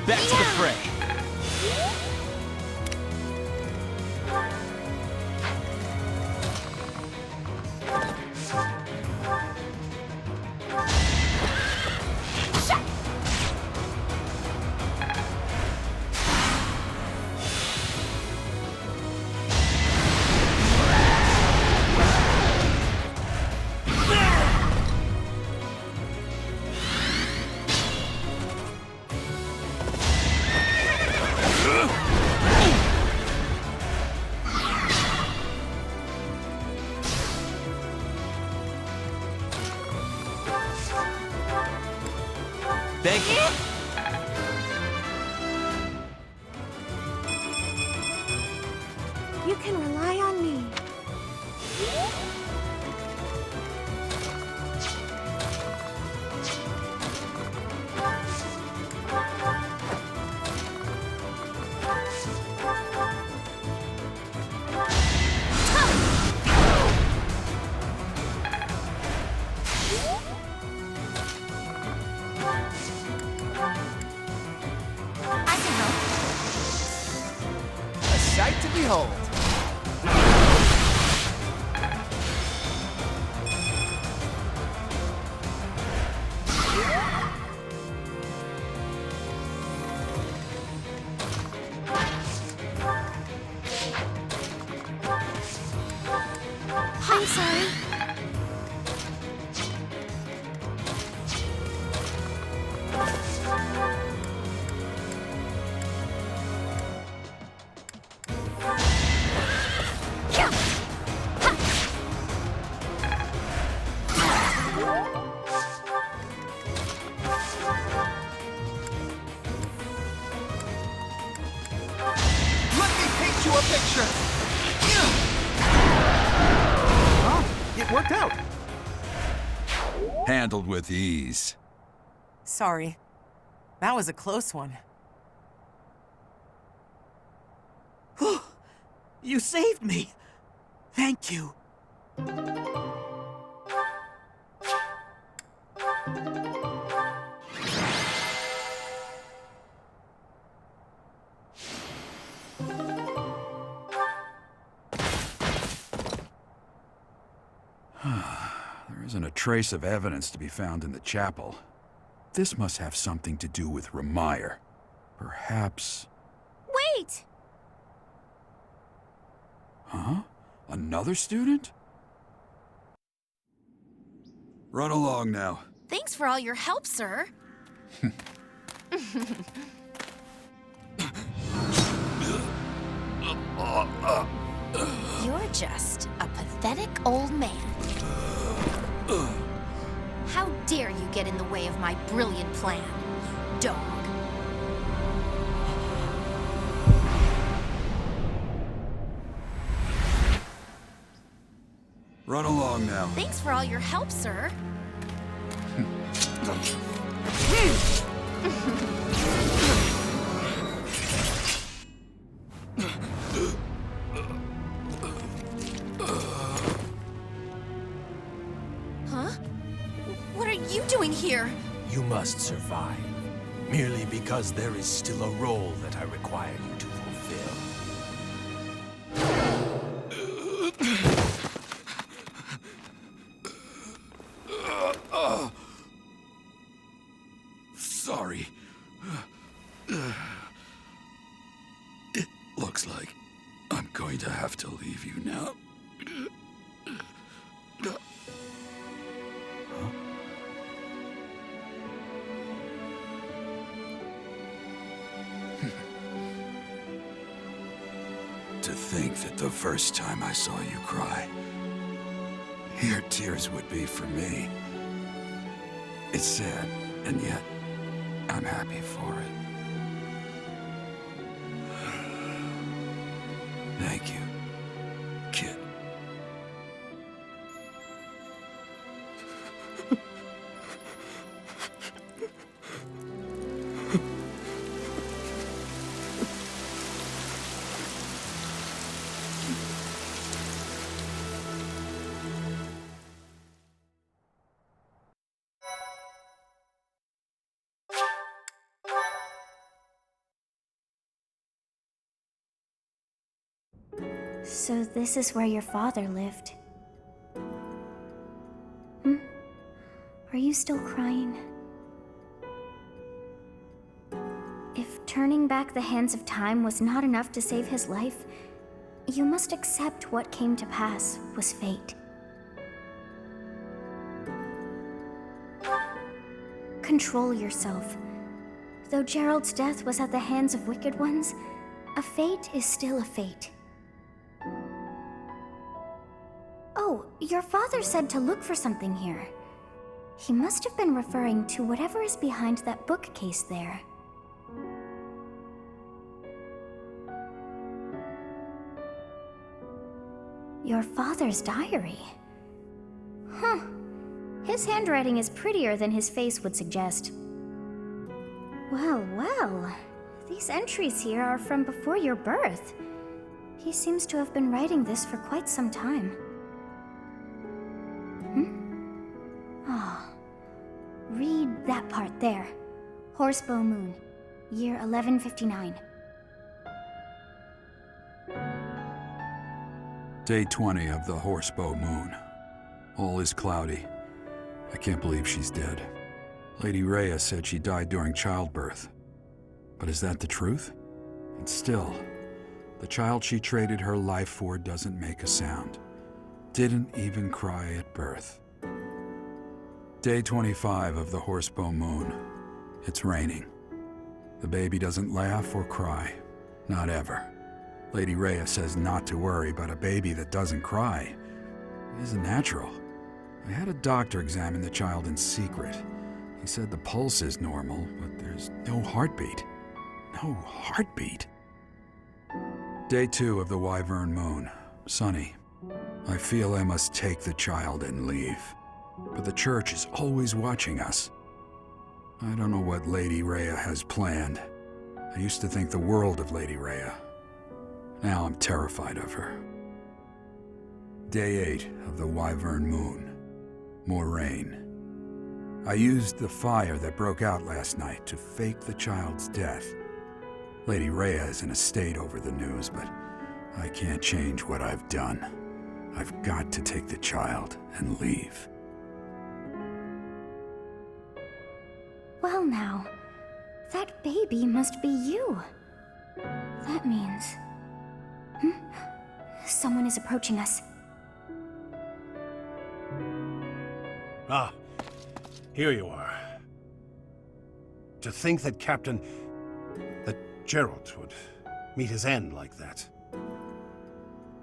Back to the fray. Thank you. You can rely on me. Sight to behold. I'm sorry. you a picture. Oh, it worked out. Handled with ease. Sorry. That was a close one. You saved me. Thank you. isn't a trace of evidence to be found in the chapel. This must have something to do with Remire. Perhaps... Wait! Huh? Another student? Run along now. Thanks for all your help, sir. You're just a pathetic old man. How dare you get in the way of my brilliant plan, dog? Run along now. Thanks for all your help, sir. Huh? What are you doing here? You must survive, merely because there is still a role that I require you to fulfill. Sorry. It looks like I'm going to have to leave you now. To think that the first time I saw you cry, your tears would be for me. It's sad, and yet I'm happy for it. Thank you, kid. So this is where your father lived. Are you still crying? If turning back the hands of time was not enough to save his life, you must accept what came to pass was fate. Control yourself. Though Gerald's death was at the hands of wicked ones, a fate is still a fate. Oh, your father said to look for something here. He must have been referring to whatever is behind that bookcase there. Your father's diary. Huh. His handwriting is prettier than his face would suggest. Well, well. These entries here are from before your birth. He seems to have been writing this for quite some time. Read that part there. Horsebow Moon, year 1159. Day 20 of the Horsebow Moon. All is cloudy. I can't believe she's dead. Lady Rhea said she died during childbirth. But is that the truth? And still, the child she traded her life for doesn't make a sound. Didn't even cry at birth. Day 25 of the Horsebow Moon. It's raining. The baby doesn't laugh or cry. Not ever. Lady Rhea says not to worry, but a baby that doesn't cry isn't natural. I had a doctor examine the child in secret. He said the pulse is normal, but there's no heartbeat. No heartbeat. Day 2 of the Wyvern Moon. Sunny. I feel I must take the child and leave. But the church is always watching us. I don't know what Lady Rhea has planned. I used to think the world of Lady Rhea. Now I'm terrified of her. Day 8 of the Wyvern Moon. More rain. I used the fire that broke out last night to fake the child's death. Lady Rhea is in a state over the news, but I can't change what I've done. I've got to take the child and leave. Well now, that baby must be you. That means... Someone is approaching us. Ah, here you are. To think that that Gerald would meet his end like that.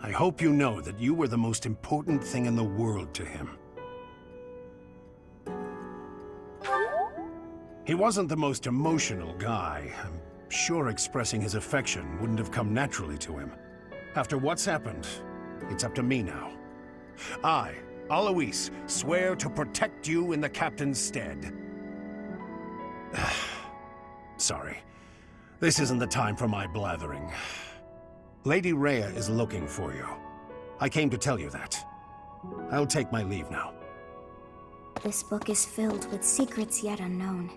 I hope you know that you were the most important thing in the world to him. He wasn't the most emotional guy. I'm sure expressing his affection wouldn't have come naturally to him. After what's happened, it's up to me now. I, Alois, swear to protect you in the captain's stead. Sorry. This isn't the time for my blathering. Lady Rhea is looking for you. I came to tell you that. I'll take my leave now. This book is filled with secrets yet unknown.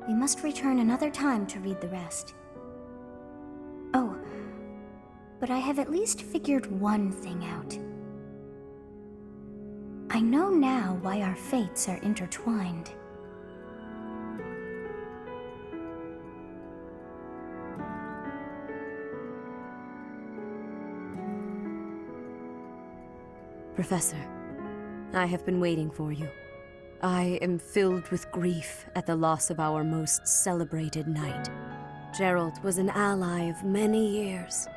We must return another time to read the rest. Oh, but I have at least figured one thing out. I know now why our fates are intertwined. Professor, I have been waiting for you. I am filled with grief at the loss of our most celebrated knight. Gerald was an ally of many years,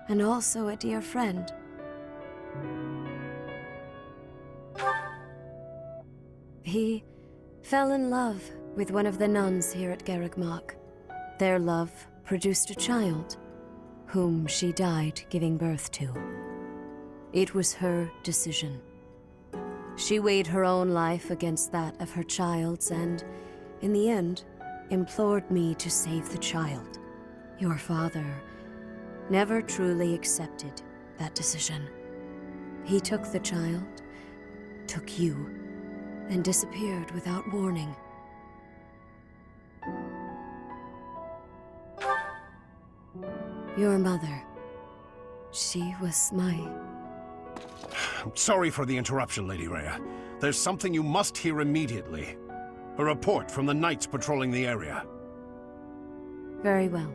and also a dear friend. He fell in love with one of the nuns here at Garreg-Mach. Their love produced a child, whom she died giving birth to. It was her decision. She weighed her own life against that of her child's and, in the end, implored me to save the child. Your father never truly accepted that decision. He took the child, took you, and disappeared without warning. Your mother, she was my... I'm sorry for the interruption, Lady Rhea. There's something you must hear immediately. A report from the knights patrolling the area. Very well.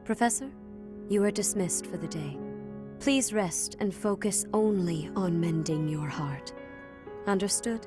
Professor, you are dismissed for the day. Please rest and focus only on mending your heart. Understood?